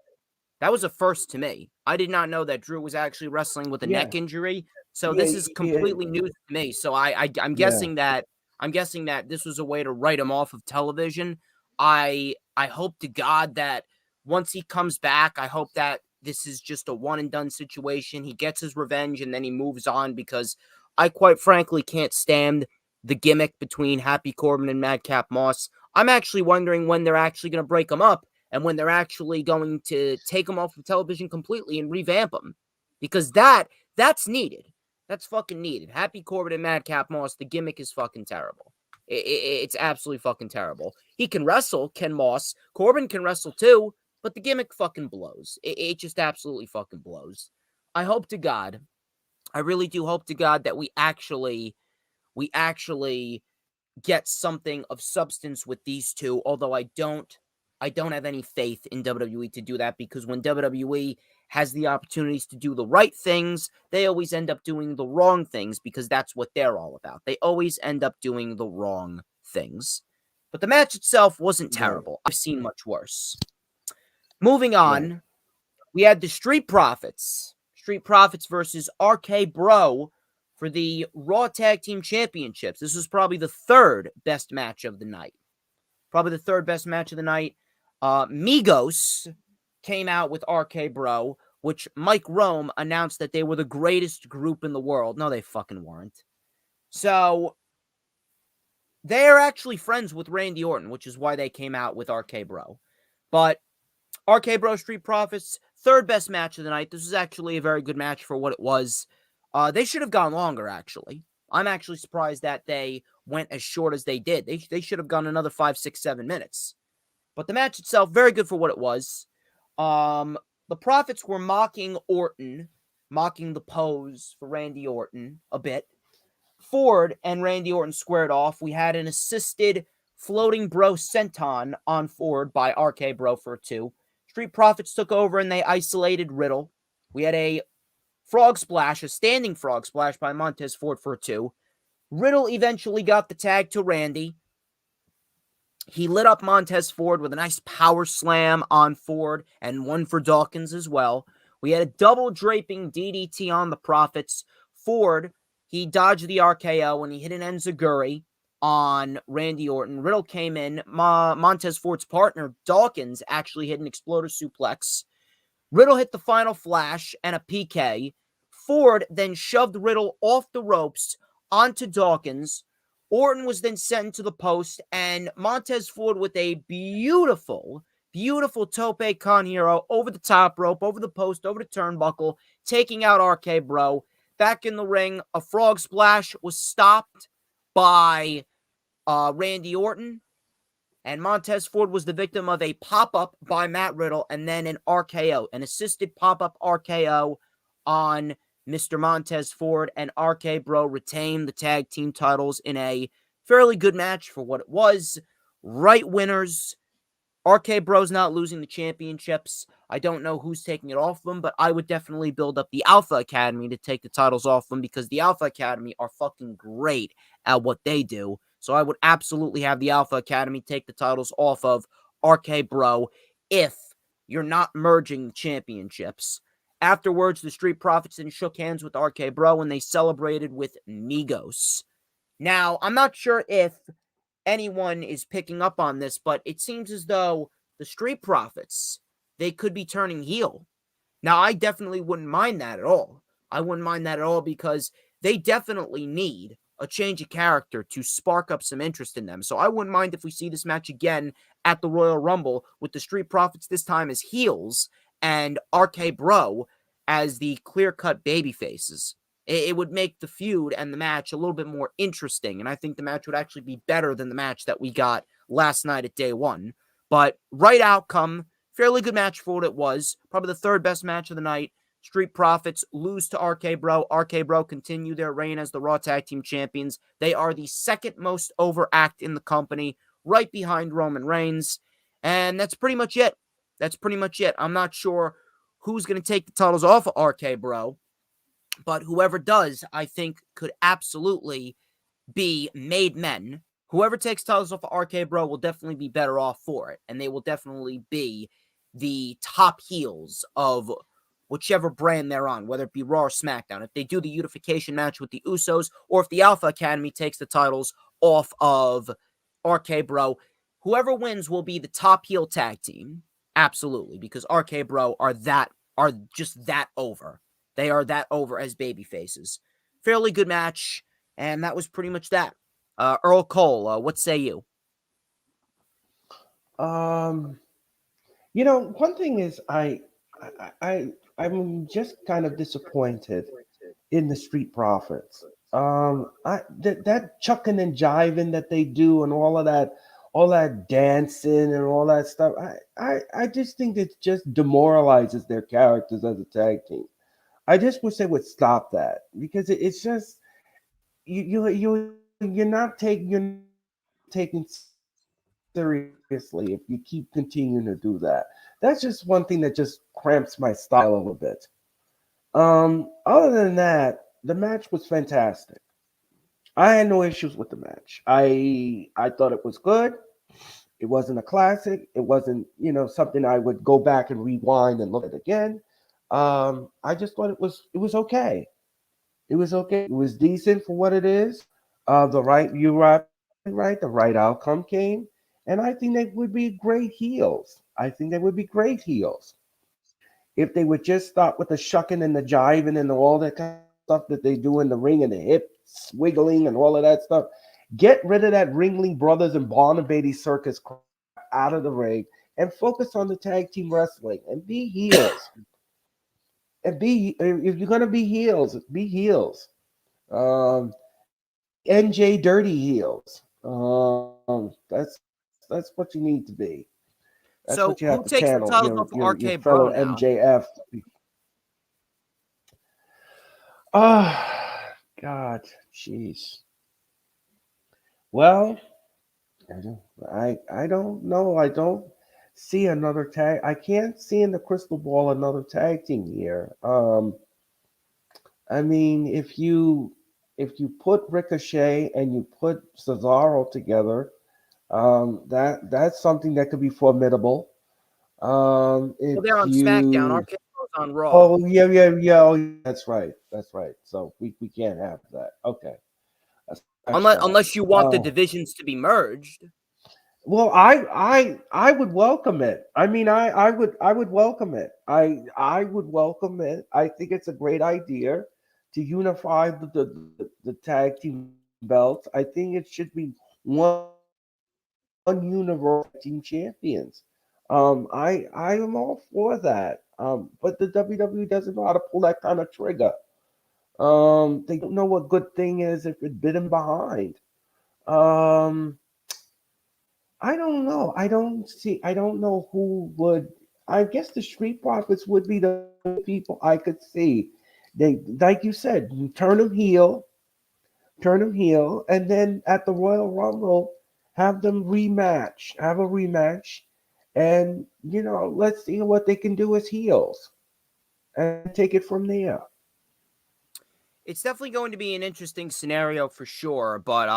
That was a first to me. I did not know that Drew was actually wrestling with a Yeah. neck injury. So Yeah. this is completely news to me. So I'm Yeah. guessing that this was a way to write him off of television. I hope to God that once he comes back, I hope that this is just a one and done situation. He gets his revenge and then he moves on, because I quite frankly can't stand the gimmick between Happy Corbin and Madcap Moss. I'm actually wondering when they're actually going to break them up, and when they're actually going to take him off of television completely and revamp him, because that's needed. That's fucking needed. Happy Corbin and Madcap Moss, the gimmick is fucking terrible. It's absolutely fucking terrible. He can wrestle, Ken Moss. Corbin can wrestle too, but the gimmick fucking blows. It just absolutely fucking blows. I hope to God I really do hope to God that we actually get something of substance with these two, although I don't have any faith in WWE to do that, because when WWE has the opportunities to do the right things, they always end up doing the wrong things, because that's what they're all about. They always end up doing the wrong things. But the match itself wasn't Right, terrible. I've seen much worse. Moving right. on, we had the Street Profits. Street Profits versus RK Bro for the Raw Tag Team Championships. This was probably the third best match of the night. Migos came out with RK Bro, which Mike Rome announced that they were the greatest group in the world. No, they fucking weren't. So, they are actually friends with Randy Orton, which is why they came out with RK Bro. But RK Bro Street Profits, third best match of the night. This was actually a very good match for what it was. They should have gone longer, actually. I'm actually surprised that they went as short as they did. They should have gone another 5, 6, 7 minutes. But the match itself, very good for what it was. The Profits were mocking Orton, mocking the pose for Randy Orton a bit. Ford and Randy Orton squared off. We had an assisted floating bro senton on Ford by RK Bro for 2. Street Profits took over and they isolated Riddle. We had a frog splash, a standing frog splash by Montez Ford for 2. Riddle eventually got the tag to Randy. He lit up Montez Ford with a nice power slam on Ford and one for Dawkins as well. We had a double draping DDT on the Profits. Ford, he dodged the RKO and he hit an enziguri on Randy Orton. Riddle came in. Montez Ford's partner, Dawkins, actually hit an exploder suplex. Riddle hit the final flash and a PK. Ford then shoved Riddle off the ropes onto Dawkins. Orton was then sent into the post, and Montez Ford with a beautiful tope con hero over the top rope, over the post, over the turnbuckle, taking out RK Bro. Back in the ring, a frog splash was stopped by Randy Orton, and Montez Ford was the victim of a pop-up by Matt Riddle, and then an RKO, an assisted pop-up RKO on Mr. Montez Ford, and RK Bro retained the tag team titles in a fairly good match for what it was. Right winners. RK Bro's not losing the championships. I don't know who's taking it off them, but I would definitely build up the Alpha Academy to take the titles off them, because the Alpha Academy are fucking great at what they do. So I would absolutely have the Alpha Academy take the titles off of RK Bro if you're not merging the championships. Afterwards, the Street Profits then shook hands with RK Bro and they celebrated with Migos. Now, I'm not sure if anyone is picking up on this, but it seems as though the Street Profits, they could be turning heel. Now, I definitely wouldn't mind that at all. I wouldn't mind that at all, because they definitely need a change of character to spark up some interest in them. So I wouldn't mind if we see this match again at the Royal Rumble with the Street Profits this time as heels and RK Bro as the clear-cut baby faces. It would make the feud and the match a little bit more interesting, and I think the match would actually be better than the match that we got last night at Day 1. But right outcome, fairly good match for what it was. Probably the third best match of the night. Street Profits lose to RK Bro. RK Bro continue their reign as the Raw Tag Team Champions. They are the second most over act in the company, right behind Roman Reigns. And that's pretty much it. I'm not sure who's going to take the titles off of RK Bro, but whoever does, I think, could absolutely be made men. Whoever takes titles off of RK Bro will definitely be better off for it, and they will definitely be the top heels of whichever brand they're on, whether it be Raw or SmackDown. If they do the unification match with the Usos, or if the Alpha Academy takes the titles off of RK Bro, whoever wins will be the top heel tag team. Absolutely, because RK Bro are just that over. They are that over as baby faces. Fairly good match, and that was pretty much that. Earl Cole, what say you? Um, one thing is I'm just kind of disappointed in the Street Profits. That chucking and jiving that they do and all that dancing and all that stuff. I just think it just demoralizes their characters as a tag team. I just wish they would stop that because it's just you're not taking seriously if you keep continuing to do that. That's just one thing that just cramps my style a little bit. Other than that, the match was fantastic. I had no issues with the match. I thought it was good. It wasn't a classic. It wasn't, something I would go back and rewind and look at again. I just thought it was okay. It was okay. It was decent for what it is. You're right. The right outcome came, and I think they would be great heels. I think they would be great heels if they would just stop with the shucking and the jiving and all that kind of stuff that they do in the ring and the hip swiggling and all of that stuff. Get rid of that Ringling Brothers and Barnaby Circus crap out of the ring and focus on the tag team wrestling and be heels. And if you're gonna be heels, be heels. Be NJ Dirty heels. That's what you need to be. That's So what you have who to takes the channel titles off your RK Bro fellow now? MJF. Oh, God, jeez. Well, I don't know. I don't see another tag. I can't see in the crystal ball another tag team here. I mean, if you put Ricochet and you put Cesaro together, that's something that could be formidable. Well, If they're on SmackDown. you RK Bro's on Raw. Oh, yeah. Oh, that's right. That's right. So we can't have that. Okay. Scratch that. Unless you want the divisions to be merged. Well, I would welcome it. I mean, I would welcome it. I would welcome it. I think it's a great idea to unify the tag team belts. I think it should be one universal tag team champions. I am all for that. But the WWE doesn't know how to pull that kind of trigger. They don't know what good thing is if it bit them behind. Um, I don't know. I don't know who would. I guess the Street Profits would be the people I could see. They, like you said, you turn them heel, and then at the Royal Rumble, have a rematch, and let's see what they can do as heels, and take it from there. It's definitely going to be an interesting scenario for sure, but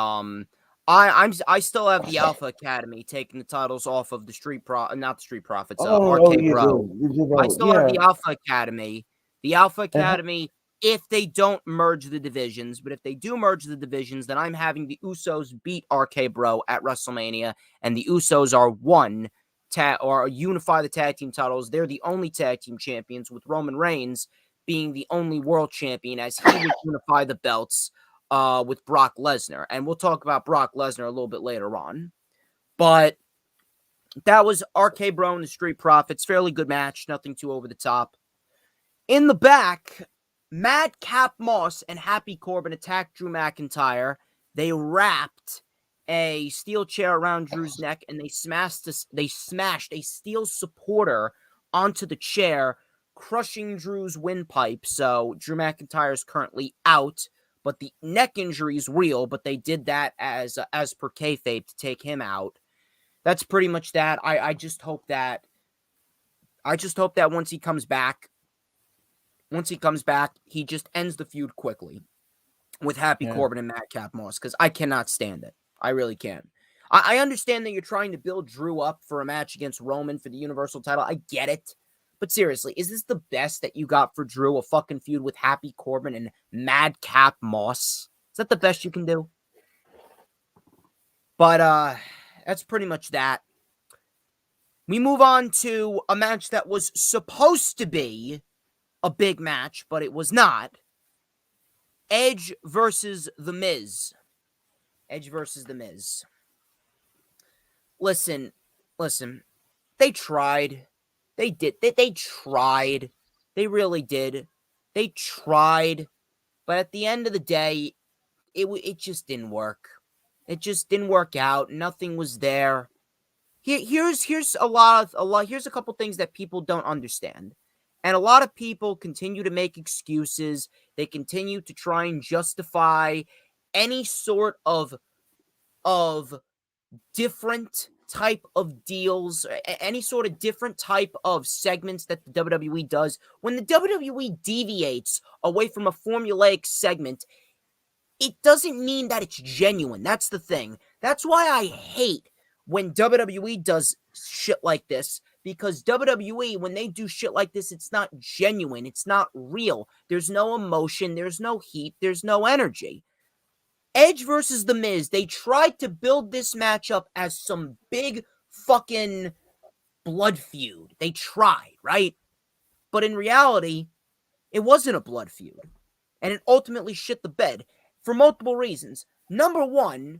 I still have the Alpha Academy taking the titles off of not the Street Profits, Oh, RK you Bro. do. You I know, still have yeah. the Alpha Academy. The Alpha Uh-huh. Academy, if they don't merge the divisions, but if they do merge the divisions, then I'm having the Usos beat RK Bro at WrestleMania, and the Usos are or unify the tag team titles. They're the only tag team champions, with Roman Reigns being the only world champion, as he would unify the belts with Brock Lesnar. And we'll talk about Brock Lesnar a little bit later on. But that was RK Bro and the Street Profits. Fairly good match. Nothing too over the top. In the back, Madcap Moss and Happy Corbin attacked Drew McIntyre. They wrapped a steel chair around Drew's neck, and they smashed a steel supporter onto the chair, crushing Drew's windpipe. So Drew McIntyre is currently out, but the neck injury is real. But they did that as per kayfabe to take him out. That's pretty much that. I just hope that once he comes back, he just ends the feud quickly with Happy Yeah. Corbin and Madcap Moss, because I cannot stand it. I really can. I understand that you're trying to build Drew up for a match against Roman for the Universal title. I get it. But seriously, is this the best that you got for Drew? A fucking feud with Happy Corbin and Madcap Moss? Is that the best you can do? But that's pretty much that. We move on to a match that was supposed to be a big match, but it was not. Edge versus The Miz. Edge versus The Miz. Listen. They tried. They did. They tried. They really did. They tried. But at the end of the day, it just didn't work. It just didn't work out. Nothing was there. Here's a couple things that people don't understand. And a lot of people continue to make excuses. They continue to try and justify any sort of different type of deals, any sort of different type of segments that the WWE does. When the WWE deviates away from a formulaic segment, it doesn't mean that it's genuine. That's the thing. That's why I hate when WWE does shit like this, because WWE, when they do shit like this, it's not genuine. It's not real. There's no emotion. There's no heat. There's no energy. Edge versus The Miz, they tried to build this matchup as some big fucking blood feud. They tried, right? But in reality, it wasn't a blood feud. And it ultimately shit the bed for multiple reasons. Number one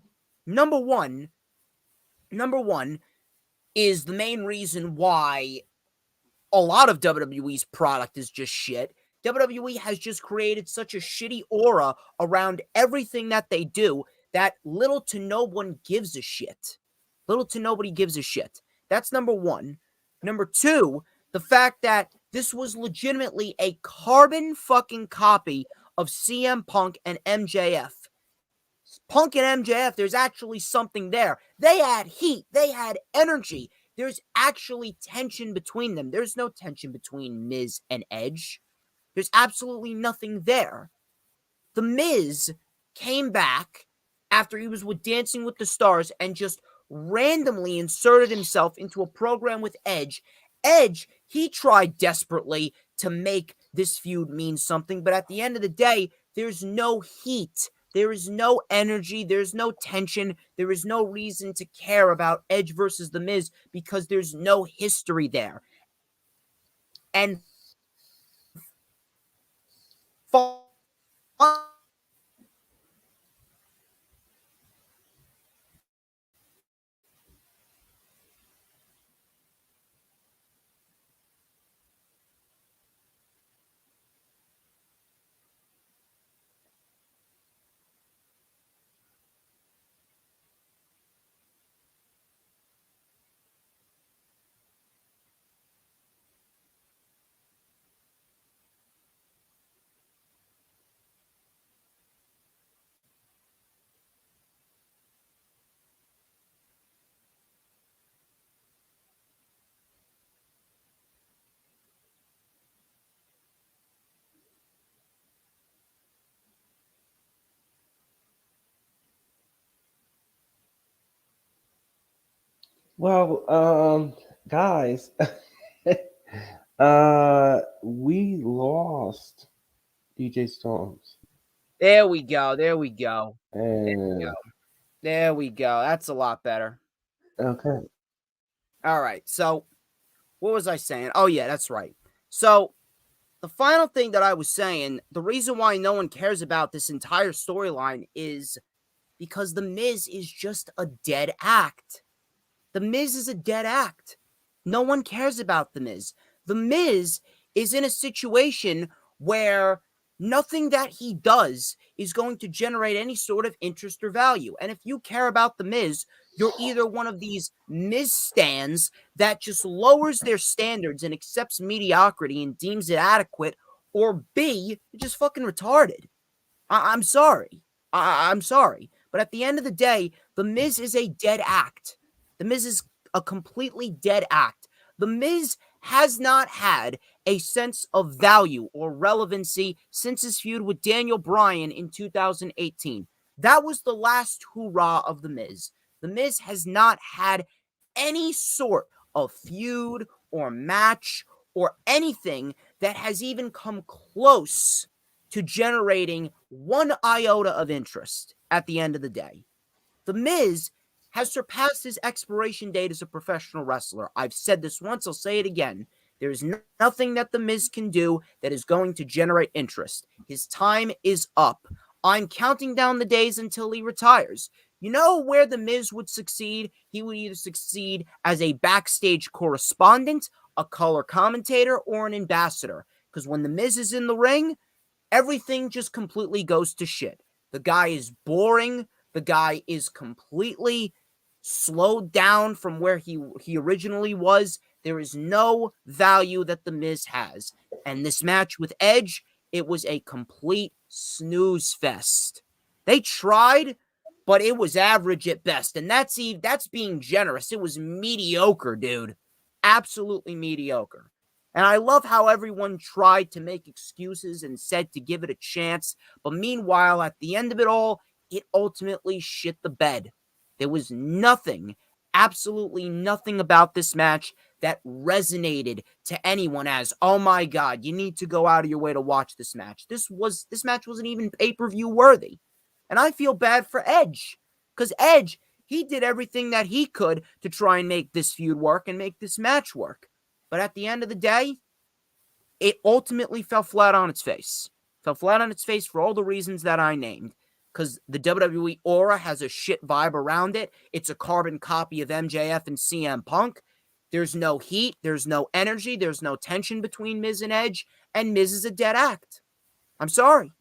is the main reason why a lot of WWE's product is just shit. WWE has just created such a shitty aura around everything that they do that little to no one gives a shit. Little to nobody gives a shit. That's number one. Number two, the fact that this was legitimately a carbon fucking copy of CM Punk and MJF. Punk and MJF, there's actually something there. They had heat. They had energy. There's actually tension between them. There's no tension between Miz and Edge. There's absolutely nothing there. The Miz came back after he was with Dancing with the Stars and just randomly inserted himself into a program with Edge. Edge, he tried desperately to make this feud mean something, but at the end of the day, there's no heat. There is no energy. There's no tension. There is no reason to care about Edge versus The Miz because there's no history there. And Well, guys, we lost DJ Storms. there we go. There we go. And There we go. That's a lot better. okay. All right. So, what was I saying? Oh, yeah, that's right. So, the final thing that I was saying, the reason why no one cares about this entire storyline is because The Miz is just a dead act. The Miz is a dead act. No one cares about The Miz. The Miz is in a situation where nothing that he does is going to generate any sort of interest or value. And if you care about The Miz, you're either one of these Miz stans that just lowers their standards and accepts mediocrity and deems it adequate, or B, you're just fucking retarded. I'm sorry. I'm sorry. But at the end of the day, The Miz is a dead act. The Miz is a completely dead act. The Miz has not had a sense of value or relevancy since his feud with Daniel Bryan in 2018. That was the last hoorah of The Miz. The Miz has not had any sort of feud or match or anything that has even come close to generating one iota of interest at the end of the day. The Miz has surpassed his expiration date as a professional wrestler. I've said this once, I'll say it again. There is nothing that The Miz can do that is going to generate interest. His time is up. I'm counting down the days until he retires. You know where The Miz would succeed? He would either succeed as a backstage correspondent, a color commentator, or an ambassador. Because when The Miz is in the ring, everything just completely goes to shit. The guy is boring. The guy is completely slowed down from where he originally was. There is no value that The Miz has. And this match with Edge, it was a complete snooze fest. They tried, but it was average at best. And that's being generous. It was mediocre, dude. Absolutely mediocre. And I love how everyone tried to make excuses and said to give it a chance. But meanwhile, at the end of it all, it ultimately shit the bed. There was nothing, absolutely nothing about this match that resonated to anyone as, oh my God, you need to go out of your way to watch this match. This match wasn't even pay-per-view worthy. And I feel bad for Edge. Because Edge, he did everything that he could to try and make this feud work and make this match work. But at the end of the day, it ultimately fell flat on its face. Fell flat on its face for all the reasons that I named. Because the WWE aura has a shit vibe around it. It's a carbon copy of MJF and CM Punk. There's no heat. There's no energy. There's no tension between Miz and Edge. And Miz is a dead act. I'm sorry.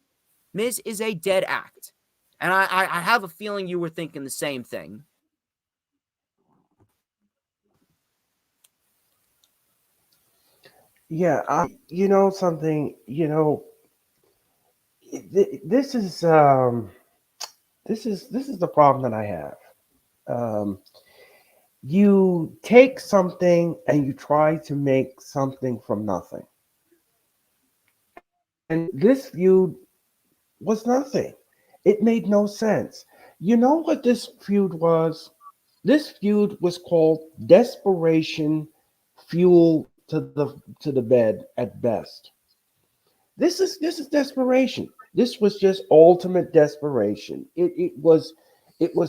Miz is a dead act. And I have a feeling you were thinking the same thing. Yeah, you know something, this is the problem that I have. You take something and you try to make something from nothing. And this feud was nothing. It made no sense. You know what this feud was? This feud was called desperation fuel to the bed at best. This is desperation. This was just ultimate desperation. It was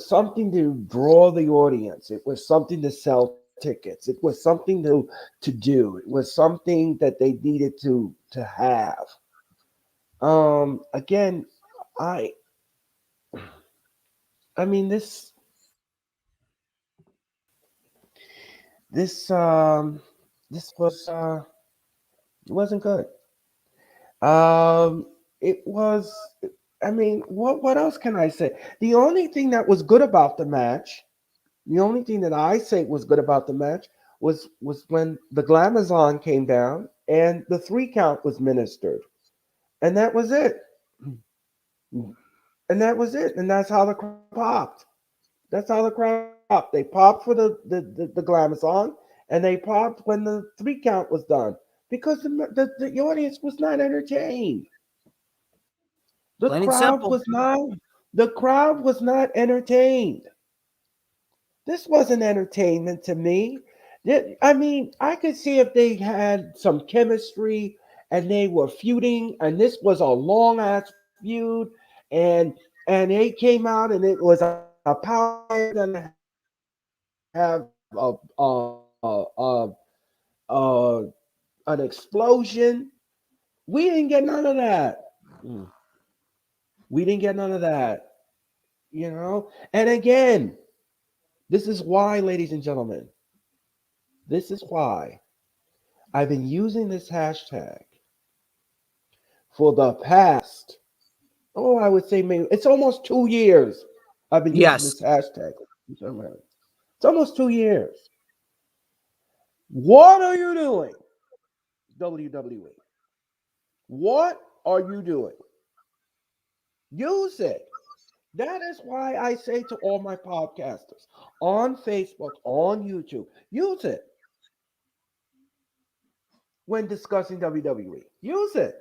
something to draw the audience. It was something to sell tickets. It was something to do. It was something that they needed to have. Again, I mean this was it wasn't good. It was. I mean, what else can I say? The only thing that was good about the match, the only thing that I say was good about the match was when the Glamazon came down and the 3 count was ministered, and that was it. And that was it. And that's how the crowd popped. That's how the crowd popped. They popped for the Glamazon, and they popped when the 3 count was done because the audience was not entertained. The Plain and crowd simple. was not the crowd was not entertained. This wasn't entertainment to me. I mean, I could see if they had some chemistry and they were feuding, and this was a long ass feud, and they came out and it was a power and have a an explosion. We didn't get none of that. We didn't get none of that. And again, this is why, ladies and gentlemen, this is why I've been using this hashtag for the past, I would say maybe it's almost 2 years. I've been using Yes. this hashtag. It's almost 2 years. What are you doing, WWE? What are you doing? Use it. That is why I say to all my podcasters on Facebook, on YouTube, use it when discussing WWE. Use it.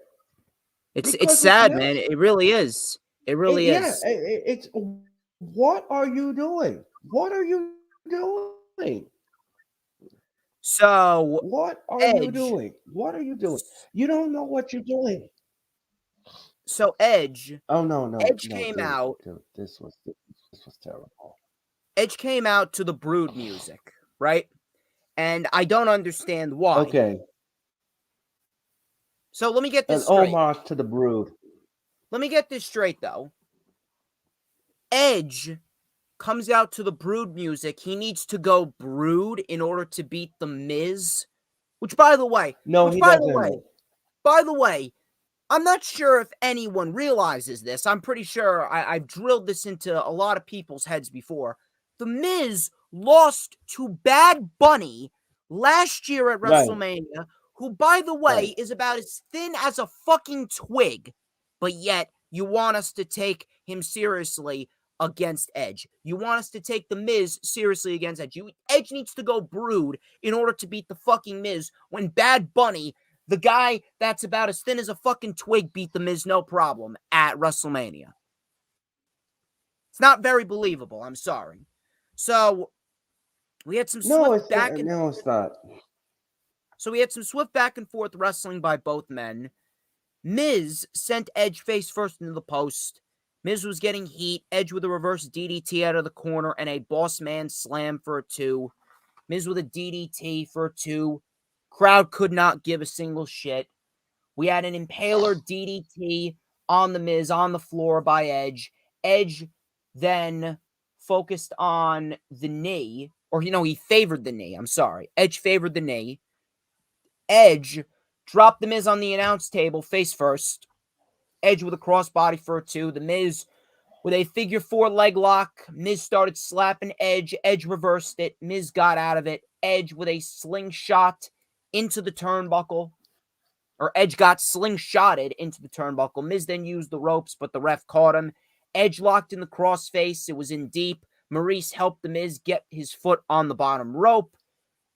It's Because it's sad, man. necessary. It really is. It really is. It's what are you doing? What are you doing? So, What are you Edge. doing? What are you doing? You don't know what you're doing. So Edge. Oh no, Edge no, came dude, out. this was terrible. Edge came out to the Brood music, right? And I don't understand why. Okay, So let me get an this straight. homage to the Brood. Let me get this straight, though. Edge comes out to the Brood music. He needs to go Brood in order to beat the Miz. Which, by the way, No, he doesn't. I'm not sure if anyone realizes this. I'm pretty sure I've drilled this into a lot of people's heads before. The Miz lost to Bad Bunny last year at Right. WrestleMania, who, by the way, is about as thin as a fucking twig, but yet you want us to take him seriously against Edge. You want us to take The Miz seriously against Edge. Edge needs to go brood in order to beat the fucking Miz when Bad Bunny, the guy that's about as thin as a fucking twig, beat The Miz no problem at WrestleMania. It's not very believable. I'm sorry. So we had some swift back and No, it's not. So we had some swift back and forth wrestling by both men. Miz sent Edge face first into the post. Miz was getting heat. Edge with a reverse DDT out of the corner and a boss man slam for a 2. Miz with a DDT for a 2. Crowd could not give a single shit. We had an Impaler DDT on the Miz on the floor by Edge. Edge then focused on the knee, or he favored the knee. I'm sorry. Edge favored the knee. Edge dropped the Miz on the announce table face first. Edge with a crossbody for a 2. The Miz with a figure 4 leg lock. Miz started slapping Edge. Edge reversed it. Miz got out of it. Edge with a slingshot into the turnbuckle. Or Edge got slingshotted into the turnbuckle. Miz then used the ropes, but the ref caught him. Edge locked in the crossface. It was in deep. Maurice helped the Miz get his foot on the bottom rope.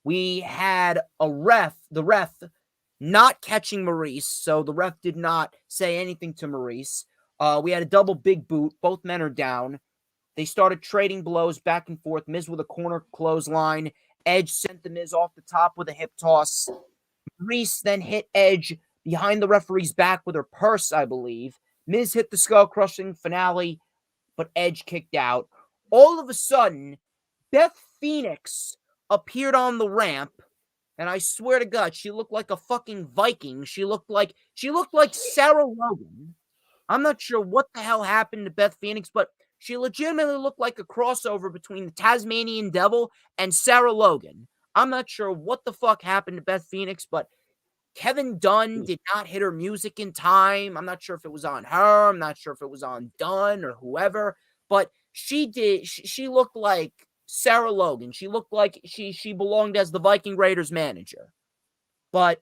We had the ref not catching Maurice, so the ref did not say anything to Maurice. We had a double big boot. Both men are down. They started trading blows back and forth. Miz with a corner clothesline. Edge sent the Miz off the top with a hip toss. Maurice then hit Edge behind the referee's back with her purse, I believe. Miz hit the skull-crushing finale, but Edge kicked out. All of a sudden, Beth Phoenix appeared on the ramp, and I swear to God, she looked like a fucking Viking. She looked like Sarah Logan. I'm not sure what the hell happened to Beth Phoenix, but she legitimately looked like a crossover between the Tasmanian Devil and Sarah Logan. I'm not sure what the fuck happened to Beth Phoenix, but Kevin Dunn did not hit her music in time. I'm not sure if it was on her. I'm not sure if it was on Dunn or whoever, but she did. She looked like Sarah Logan. She looked like she belonged as the Viking Raiders manager. But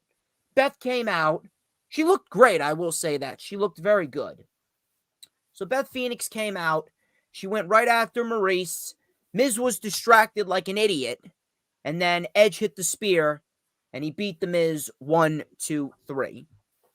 Beth came out. She looked great, I will say that. She looked very good. So Beth Phoenix came out. She went right after Maurice. Miz was distracted like an idiot. And then Edge hit the spear, and he beat the Miz 1, 2, 3.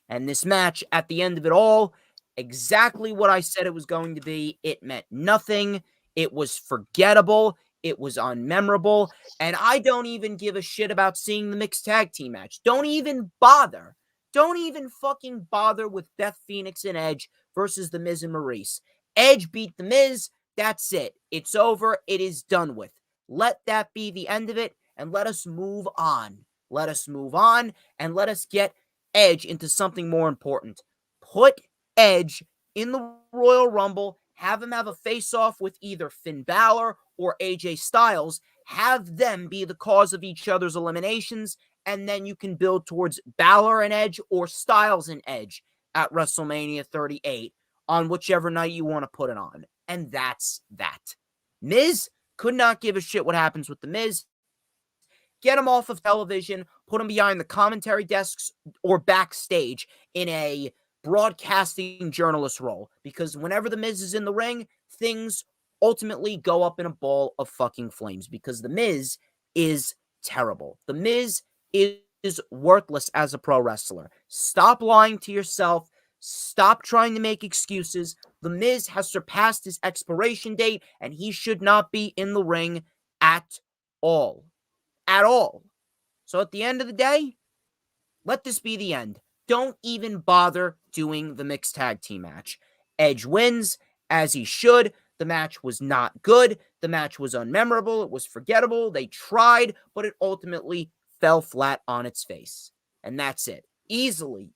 And this match, at the end of it all, exactly what I said it was going to be. It meant nothing. It was forgettable. It was unmemorable. And I don't even give a shit about seeing the mixed tag team match. Don't even bother. Don't even fucking bother with Beth Phoenix and Edge versus the Miz and Maurice. Edge beat the Miz. That's it. It's over. It is done with. Let that be the end of it, and let us move on. Let us move on, and let us get Edge into something more important. Put Edge in the Royal Rumble. Have him have a face-off with either Finn Balor or AJ Styles. Have them be the cause of each other's eliminations, and then you can build towards Balor and Edge or Styles and Edge at WrestleMania 38 on whichever night you want to put it on. And that's that. Miz could not give a shit what happens with the Miz. Get him off of television, put him behind the commentary desks or backstage in a broadcasting journalist role. Because whenever the Miz is in the ring, things ultimately go up in a ball of fucking flames. Because the Miz is terrible. The Miz is worthless as a pro wrestler. Stop lying to yourself. Stop trying to make excuses. The Miz has surpassed his expiration date, and he should not be in the ring at all. At all. So at the end of the day, let this be the end. Don't even bother doing the mixed tag team match. Edge wins, as he should. The match was not good. The match was unmemorable. It was forgettable. They tried, but it ultimately fell flat on its face. And that's it. Easily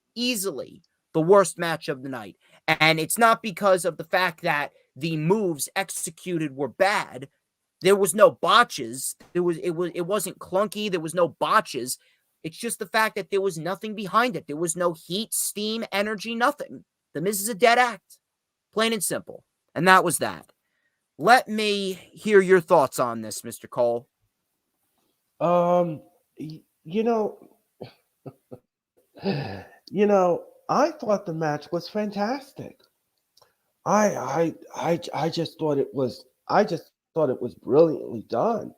the worst match of the night. And it's not because of the fact that the moves executed were bad. There was no botches. It wasn't clunky. There was no botches. It's just the fact that there was nothing behind it. There was no heat, steam, energy, nothing. The Miz is a dead act. Plain and simple. And that was that. Let me hear your thoughts on this, Mr. Cole. you know, I thought the match was fantastic. I just thought it was brilliantly done.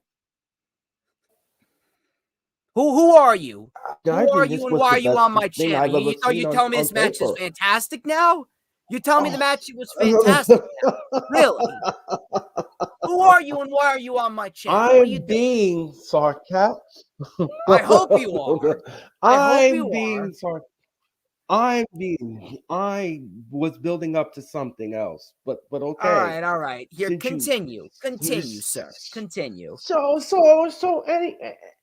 Who are you? I Who are think you this and was why the are you best on my thing channel? I've ever Are seen you telling me on this match is paper. fantastic now? You're telling me the Oh. match was fantastic now? Really? Who are you and why are you on my channel? What are you I'm doing? being sarcastic. I hope you are. I hope you I'm are. being sarcastic. I was building up to something else, but okay. All right. Here, Since you, continue, sir. Continue.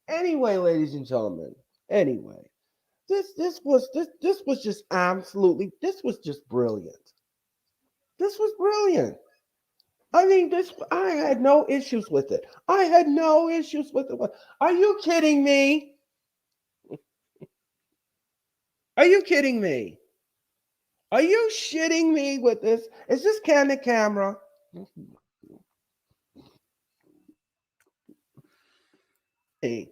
anyway, ladies and gentlemen. Anyway, this was just absolutely, this was just brilliant. This was brilliant. I mean, I had no issues with it. I had no issues with it. Are you kidding me? Are you kidding me? Are you shitting me with this? Is this candid camera? Hey,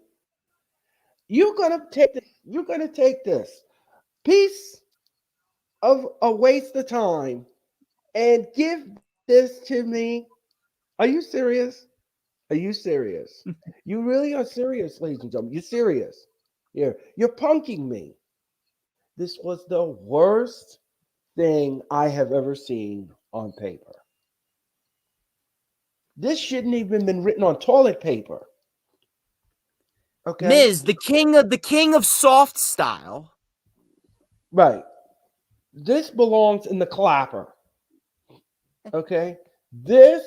you're gonna take this piece of a waste of time and give this to me? Are you serious? Are you serious? You really are serious, ladies and gentlemen. You're serious. You're punking me. This was the worst thing I have ever seen on paper. This shouldn't even been written on toilet paper. Okay? Miz, the king of soft style. Right. This belongs in the clapper. Okay? This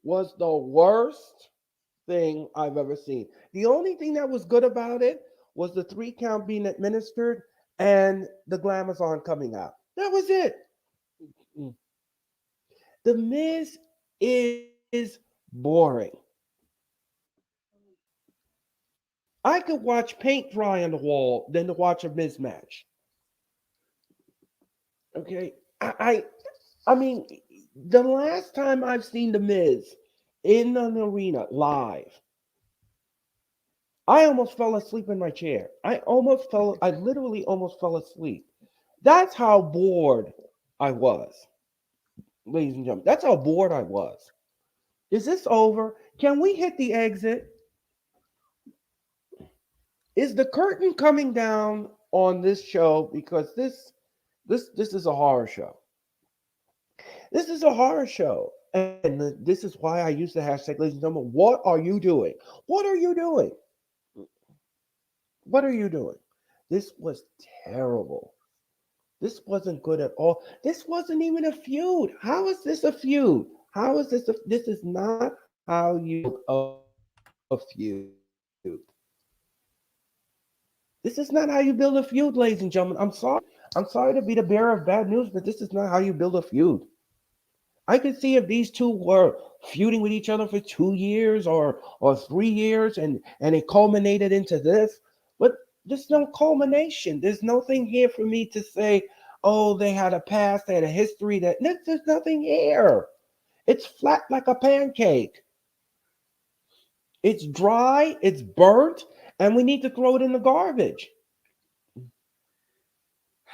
was the worst thing I've ever seen. The only thing that was good about it was the 3 count being administered and the glamazon coming out. That was it. The Miz is boring. I could watch paint dry on the wall than to watch a Miz match. Okay, I mean, the last time I've seen the Miz in an arena live, I almost fell asleep in my chair. I literally almost fell asleep. That's how bored I was, ladies and gentlemen. That's how bored I was. Is this over? Can we hit the exit? Is the curtain coming down on this show? Because this is a horror show. This is a horror show. And this is why I use the hashtag, ladies and gentlemen. What are you doing? What are you doing? What are you doing? This was terrible. This wasn't good at all. This wasn't even a feud. How is this a feud? How is this? This is not how you a feud. This is not how you build a feud, ladies and gentlemen. I'm sorry. I'm sorry to be the bearer of bad news, but this is not how you build a feud. I could see if these two were feuding with each other for 2 years or 3 years and it culminated into this, but there's no culmination. There's nothing here for me to say, oh, they had a past, they had a history. There's nothing here. It's flat like a pancake. It's dry, it's burnt, and we need to throw it in the garbage.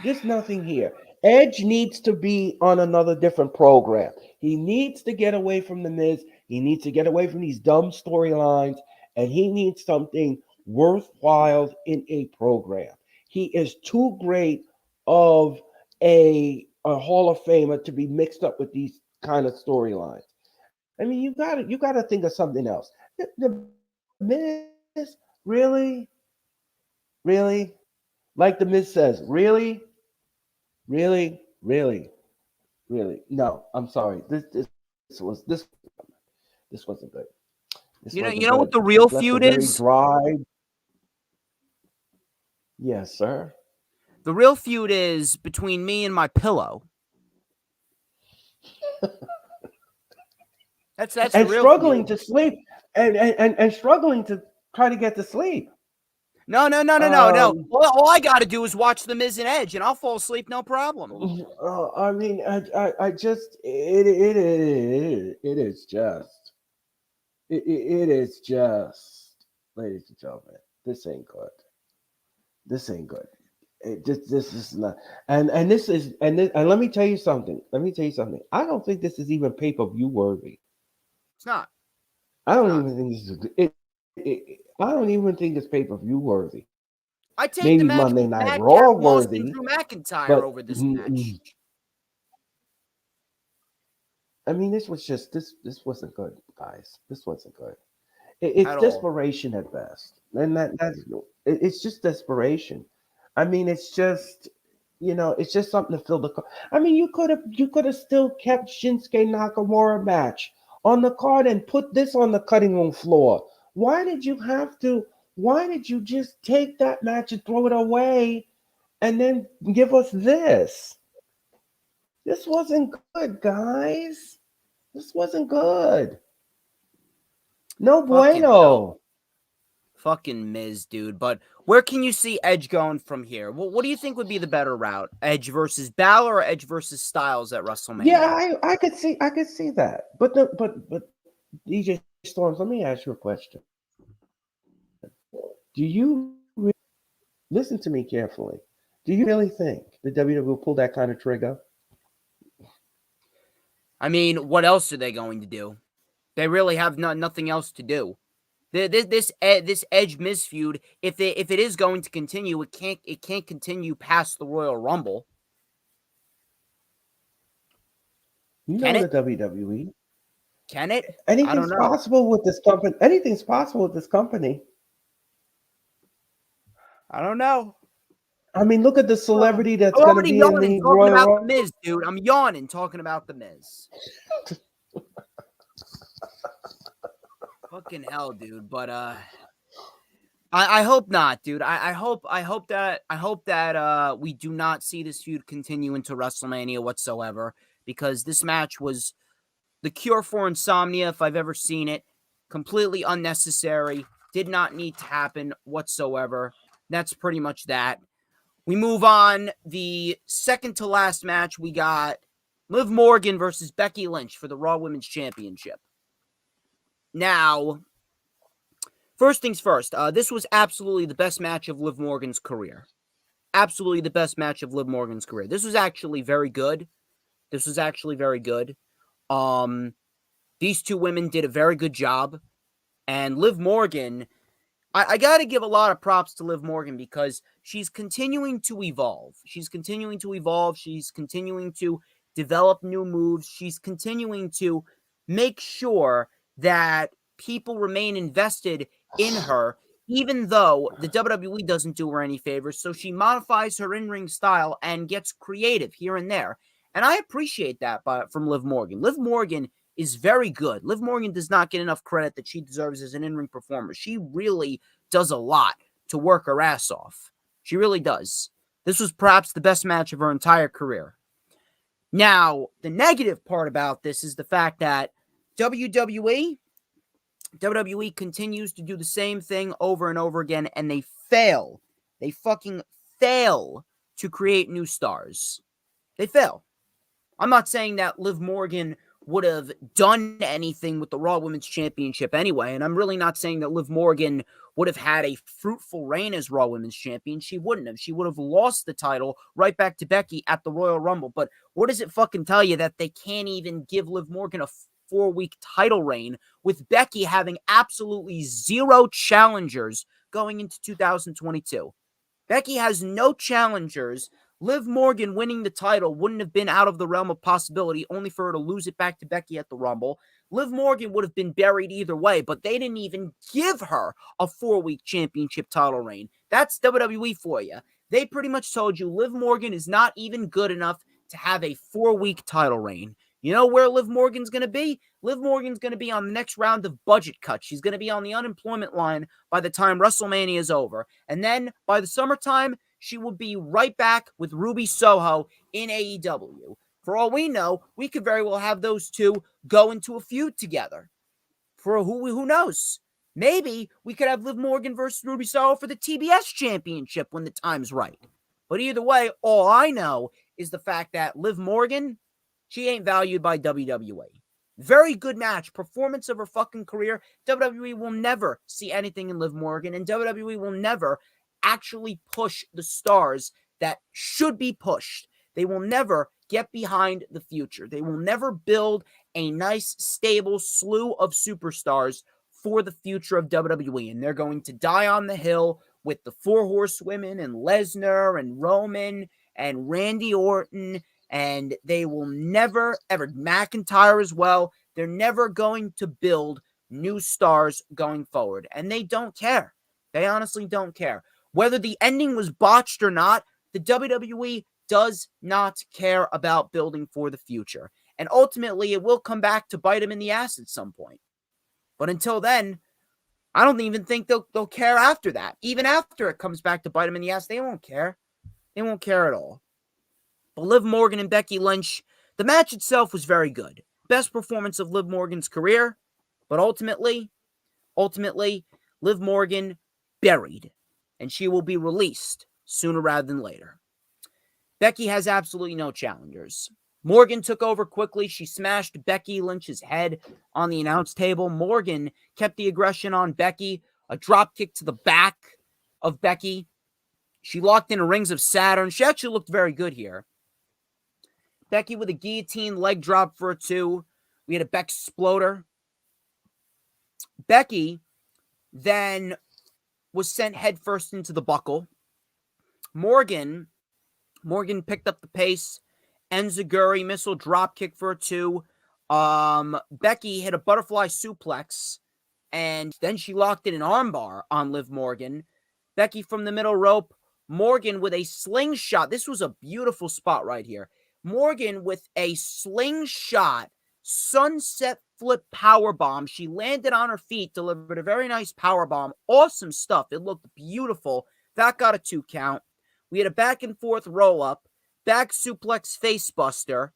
There's nothing here. Edge needs to be on another different program. He needs to get away from the Miz. He needs to get away from these dumb storylines, and he needs something worthwhile in a program. He is too great of a Hall of Famer to be mixed up with these kind of storylines. I mean, you got to think of something else. The Miz, really, really, like the Miz says, really, really, really, really. No, I'm sorry. This wasn't good. This wasn't You know good. what the real This left a feud very is? dry. Yes, sir. The real feud is between me and my pillow. That's the And real struggling feud. to sleep and struggling to try to get to sleep. No. Um, All I got to do is watch The Miz and Edge, and I'll fall asleep no problem. I mean, I just it is just, ladies and gentlemen. This ain't good. This ain't good. This is not, and this is and let me tell you something. I don't think this is even pay-per-view worthy. It's not. I don't even think this is I don't even think it's pay-per-view worthy. I take Maybe the match Monday with Night Madcap Raw Moss and worthy, Drew McIntyre but over this match. I mean, this wasn't good, guys. This wasn't good. It's At all. desperation at best, and it's just desperation. I mean, it's just it's just something to fill the. I mean, you could have still kept Shinsuke Nakamura match on the card and put this on the cutting room floor. Why did you have to? Why did you just take that match and throw it away, and then give us this? This wasn't good, guys. This wasn't good. No Fucking hell. bueno. Fucking Miz, dude. But where can you see Edge going from here? Well, what do you think would be the better route? Edge versus Balor or Edge versus Styles at WrestleMania? Yeah, I could see that. But DJ Storms, let me ask you a question. Do you listen to me carefully? Do you really think the WWE will pull that kind of trigger? I mean, what else are they going to do? They really have nothing else to do. This Edge Miz feud, if it is going to continue, it can't continue past the Royal Rumble. You Can know it? the WWE. Can it? Anything's possible with this company. Anything's possible with this company. I don't know. I mean, look at the celebrity that's I'm going to already be in yawning the talking Royal about Rumble. the Miz, dude. I'm yawning talking about the Miz. Fucking hell, dude. But I hope not, dude. I hope that we do not see this feud continue into WrestleMania whatsoever, because this match was the cure for insomnia if I've ever seen it. Completely unnecessary. Did not need to happen whatsoever. That's pretty much that. We move on. The second to last match, we got Liv Morgan versus Becky Lynch for the Raw Women's Championship. Now, first things first, this was absolutely the best match of Liv Morgan's career. Absolutely the best match of Liv Morgan's career. This was actually very good. These two women did a very good job. And Liv Morgan, I got to give a lot of props to Liv Morgan because she's continuing to evolve. She's continuing to develop new moves. She's continuing to make sure that people remain invested in her, even though the WWE doesn't do her any favors. So she modifies her in-ring style and gets creative here and there. And I appreciate that from Liv Morgan. Liv Morgan is very good. Liv Morgan does not get enough credit that she deserves as an in-ring performer. She really does a lot to work her ass off. She really does. This was perhaps the best match of her entire career. Now, the negative part about this is the fact that WWE continues to do the same thing over and over again, and they fail. They fucking fail to create new stars. They fail. I'm not saying that Liv Morgan would have done anything with the Raw Women's Championship anyway, and I'm really not saying that Liv Morgan would have had a fruitful reign as Raw Women's Champion. She wouldn't have. She would have lost the title right back to Becky at the Royal Rumble. But what does it fucking tell you that they can't even give Liv Morgan a 4-week title reign with Becky having absolutely zero challengers going into 2022? Becky has no challengers. Liv Morgan winning the title wouldn't have been out of the realm of possibility, only for her to lose it back to Becky at the Rumble. Liv Morgan would have been buried either way, but they didn't even give her a 4-week championship title reign. That's WWE for you. They pretty much told you Liv Morgan is not even good enough to have a 4-week title reign. You know where Liv Morgan's going to be? Liv Morgan's going to be on the next round of budget cuts. She's going to be on the unemployment line by the time WrestleMania is over. And then by the summertime, she will be right back with Ruby Soho in AEW. For all we know, we could very well have those two go into a feud together. For who knows? Maybe we could have Liv Morgan versus Ruby Soho for the TBS championship when the time's right. But either way, all I know is the fact that Liv Morgan, she ain't valued by WWE. Very good match. Performance of her fucking career. WWE will never see anything in Liv Morgan, and WWE will never actually push the stars that should be pushed. They will never get behind the future. They will never build a nice, stable slew of superstars for the future of WWE. And they're going to die on the hill with the Four Horsewomen and Lesnar and Roman and Randy Orton. And they will never, ever, McIntyre as well, they're never going to build new stars going forward. And they don't care. They honestly don't care. Whether the ending was botched or not, the WWE does not care about building for the future. And ultimately, it will come back to bite them in the ass at some point. But until then, I don't even think they'll care after that. Even after it comes back to bite them in the ass, they won't care. They won't care at all. But Liv Morgan and Becky Lynch, the match itself was very good. Best performance of Liv Morgan's career. But ultimately, Liv Morgan buried. And she will be released sooner rather than later. Becky has absolutely no challengers. Morgan took over quickly. She smashed Becky Lynch's head on the announce table. Morgan kept the aggression on Becky. A drop kick to the back of Becky. She locked in Rings of Saturn. She actually looked very good here. Becky with a guillotine leg drop for a 2. We had a Beck exploder. Becky then was sent headfirst into the buckle. Morgan picked up the pace. Enziguri missile drop kick for a 2. Becky hit a butterfly suplex, and then she locked in an armbar on Liv Morgan. Becky from the middle rope. Morgan with a slingshot. This was a beautiful spot right here. Morgan with a slingshot sunset flip powerbomb. She landed on her feet, delivered a very nice powerbomb. Awesome stuff. It looked beautiful. That got a 2 count. We had a back and forth roll up. Back suplex face buster.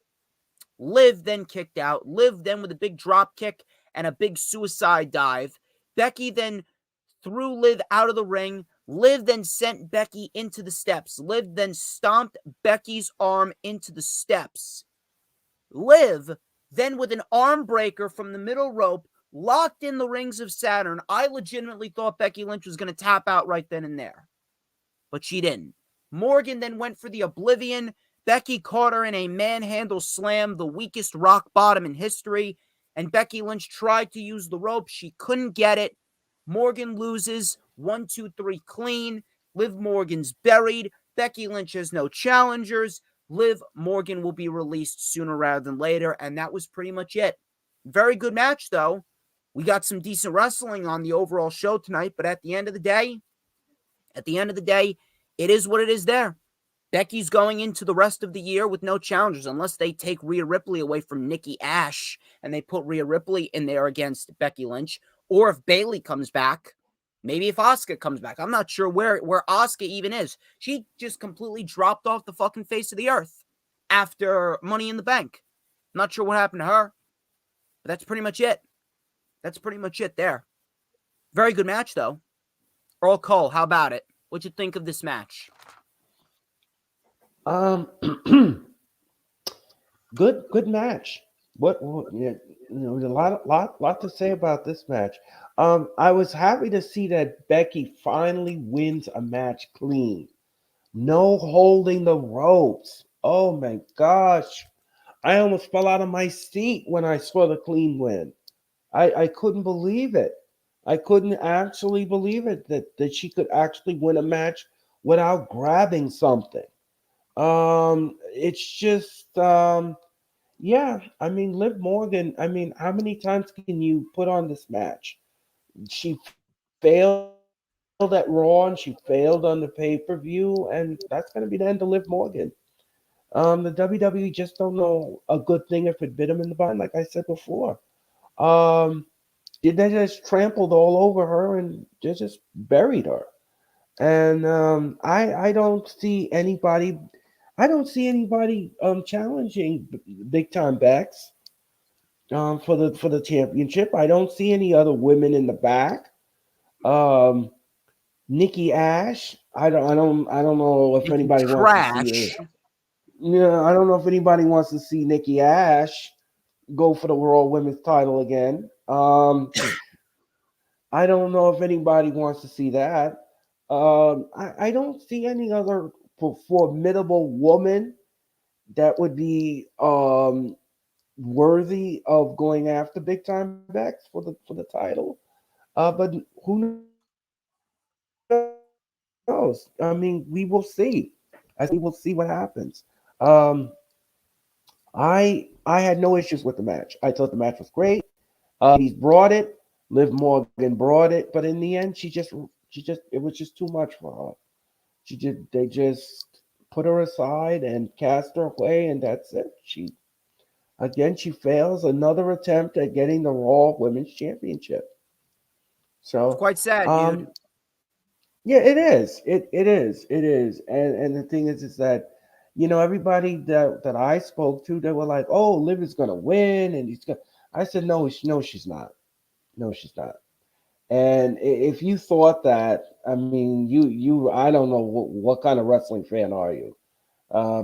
Liv then kicked out. Liv then with a big drop kick and a big suicide dive. Becky then threw Liv out of the ring. Liv then sent Becky into the steps. Liv then stomped Becky's arm into the steps. Liv then with an arm breaker from the middle rope locked in the Rings of Saturn. I legitimately thought Becky Lynch was going to tap out right then and there, but she didn't. Morgan then went for the Oblivion. Becky caught her in a manhandle slam, the weakest rock bottom in history, and Becky Lynch tried to use the rope. She couldn't get it. Morgan loses 1, 2, 3 clean. Liv Morgan's buried. Becky Lynch has no challengers. Liv Morgan will be released sooner rather than later, and that was pretty much it. Very good match, though. We got some decent wrestling on the overall show tonight, but at the end of the day, it is what it is there. Becky's going into the rest of the year with no challengers unless they take Rhea Ripley away from Nikki Ash and they put Rhea Ripley in there against Becky Lynch. Or if Bayley comes back, maybe if Asuka comes back. I'm not sure where Asuka even is. She just completely dropped off the fucking face of the earth after Money in the Bank. I'm not sure what happened to her, but that's pretty much it. That's pretty much it there. Very good match, though. Earl Cole, how about it? What'd you think of this match? Good match. What you know, there's a lot to say about this match. I was happy to see that Becky finally wins a match clean. No holding the ropes. Oh my gosh. I almost fell out of my seat when I saw the clean win. I couldn't believe it. I couldn't actually believe it that she could actually win a match without grabbing something. It's just yeah, I mean, Liv Morgan, I mean, how many times can you put on this match? She failed at Raw and she failed on the pay-per-view, and that's going to be the end of Liv Morgan. The WWE just don't know a good thing if it bit them in the butt, like I said before. They just trampled all over her and they just buried her. And I don't see anybody challenging big time Bex for the championship. I don't see any other women in the back. Nikki Ash. I don't know if anybody wants to see her. Yeah, I don't know if anybody wants to see Nikki Ash. go for the Raw Women's title again. I don't know if anybody wants to see that. I don't see any other formidable woman that would be worthy of going after Big Time Bex for the title. But who knows? I mean, we will see. We will see what happens. Um, I had no issues with the match. I thought the match was great. Ladies brought it. Liv Morgan brought it, but in the end, she just it was just too much for her. They just put her aside and cast her away, and that's it. She fails another attempt at getting the Raw Women's Championship. It's So, quite sad, dude. yeah, it is. It is. And the thing is that everybody that I spoke to, they were like, "Oh, Liv is gonna win," and he's gonna. I said, "No, no, she's not. No, she's not." And if you thought that, I mean, I don't know what kind of wrestling fan are you?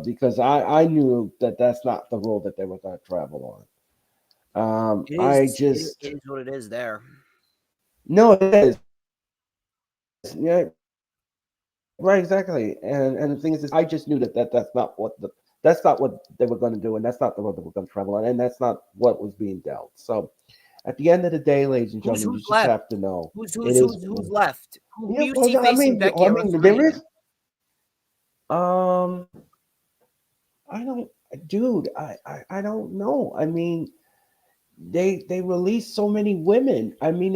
Because I knew that that's not the road that they were going to travel on. I It just is what it is there. no, it is. Yeah, right, exactly. And the thing is, I just knew that's not what they were going to do, and that's not the road that we're going to travel on, and that's not what was being dealt. So at the end of the day, ladies and gentlemen, you Who's just left? have to know Who's it who's is. who's who's left? Who Yeah, you well, see facing Becky at there WrestleMania? is. Um, I don't, dude. I don't know. I mean, they release so many women. I mean,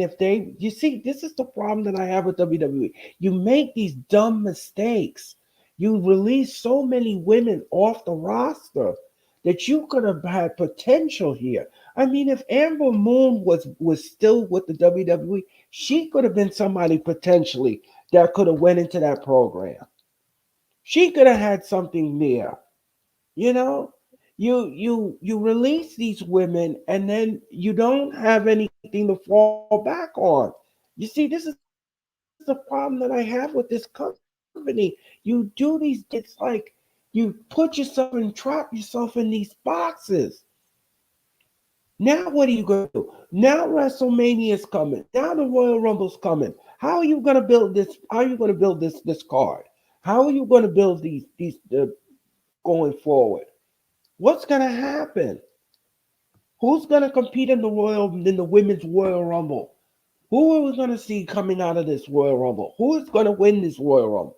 you see, this is the problem that I have with WWE. You make these dumb mistakes. You release so many women off the roster that you could have had potential here. I mean, if Amber Moon was still with the WWE, she could have been somebody potentially that could have went into that program. She could have had something there. You know, you release these women and then you don't have anything to fall back on. You see, this is the problem that I have with this company. You do these it's like you put yourself and trap yourself in these boxes. Now what are you gonna do? Now WrestleMania is coming. Now the Royal Rumble's coming. How are you gonna build this? How are you gonna build this card? How are you gonna build these going forward? What's gonna happen? Who's gonna compete in the women's Royal Rumble? Who are we gonna see coming out of this Royal Rumble? Who is gonna win this Royal Rumble?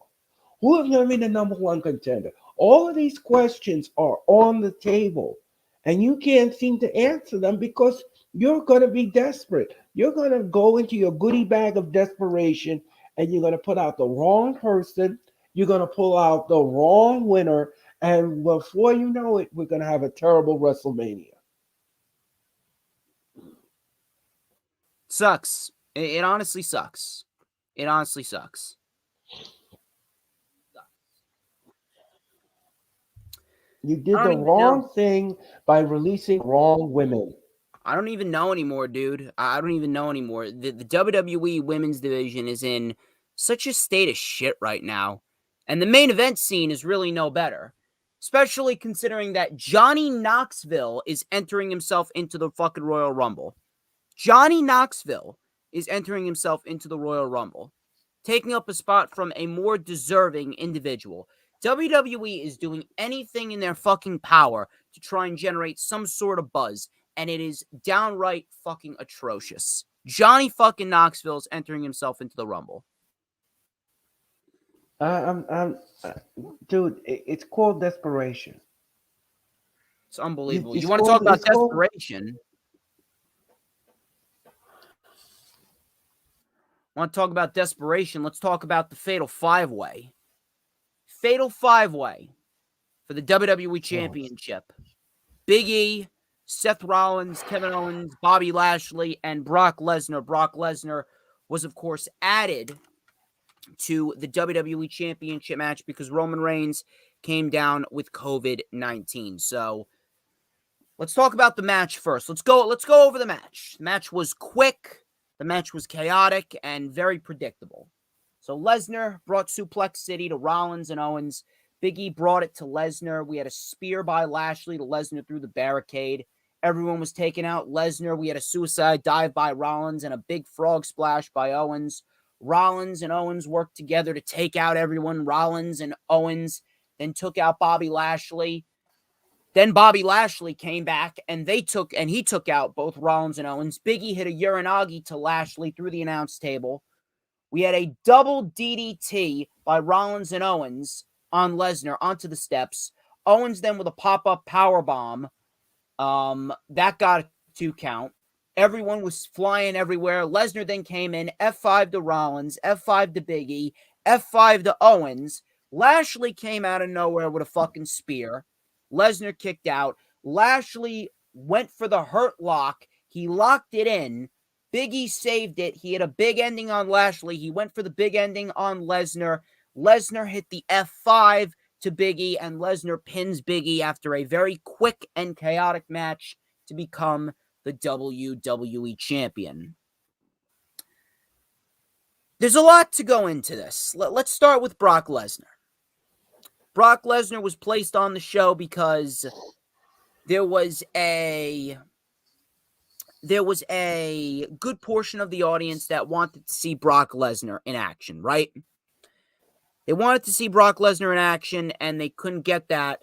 Who is gonna be the number one contender? All of these questions are on the table, and you can't seem to answer them because you're gonna be desperate. You're gonna go into your goodie bag of desperation, and you're gonna put out the wrong person. You're gonna pull out the wrong winner, and before you know it, we're gonna have a terrible WrestleMania. Sucks. It honestly sucks. It honestly sucks. You I did don't the even know. wrong thing by releasing wrong women. I don't even know anymore, dude. I don't even know anymore. The WWE women's division is in such a state of shit right now. And the main event scene is really no better. Especially considering that Johnny Knoxville is entering himself into the fucking Royal Rumble. Johnny Knoxville is entering himself into the Royal Rumble, taking up a spot from a more deserving individual. WWE is doing anything in their fucking power to try and generate some sort of buzz, and it is downright fucking atrocious. Johnny fucking Knoxville is entering himself into the Rumble. I'm dude. It's called desperation. It's unbelievable. You It's want to talk called. about It's called. desperation? Want to talk about desperation? Let's talk about the Fatal 5-Way. Fatal 5-Way for the WWE Oh, Championship. Big E, Seth Rollins, Kevin Owens, Bobby Lashley, and Brock Lesnar. Brock Lesnar was, of course, added to the WWE Championship match because Roman Reigns came down with COVID-19. So let's talk about the match first. Let's go over the match. The match was quick, the match was chaotic, and very predictable. So Lesnar brought Suplex City to Rollins and Owens. Big E brought it to Lesnar. We had a spear by Lashley to Lesnar through the barricade. Everyone was taken out. Lesnar, we had a suicide dive by Rollins and a big frog splash by Owens. Rollins and Owens worked together to take out everyone. Rollins and Owens then took out Bobby Lashley. Then Bobby Lashley came back and he took out both Rollins and Owens. Big E hit a Uranagi to Lashley through the announce table. We had a double DDT by Rollins and Owens on Lesnar onto the steps. Owens then with a pop-up powerbomb. That got a 2 count. Everyone was flying everywhere. Lesnar then came in, F5 to Rollins, F5 to Big E, F5 to Owens. Lashley came out of nowhere with a fucking spear. Lesnar kicked out. Lashley went for the hurt lock. He locked it in. Big E saved it. He had a big ending on Lashley. He went for the big ending on Lesnar. Lesnar hit the F5 to Big E, and Lesnar pins Big E after a very quick and chaotic match to become the WWE champion. There's a lot to go into this. Let's start with Brock Lesnar. Brock Lesnar was placed on the show because there was a good portion of the audience that wanted to see Brock Lesnar in action, right? They wanted to see Brock Lesnar in action, and they couldn't get that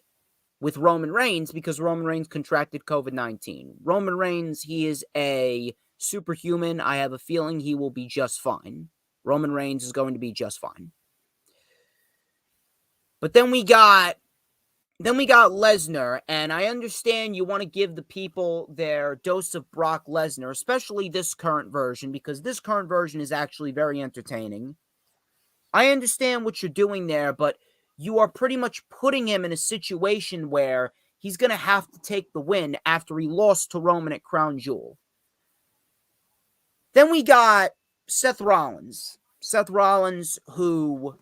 with Roman Reigns because Roman Reigns contracted COVID-19. Roman Reigns, he is a superhuman. I have a feeling he will be just fine. Roman Reigns is going to be just fine. But then we got Lesnar, and I understand you want to give the people their dose of Brock Lesnar, especially this current version, because this current version is actually very entertaining. I understand what you're doing there, but you are pretty much putting him in a situation where he's going to have to take the win after he lost to Roman at Crown Jewel. Then we got Seth Rollins. Seth Rollins, who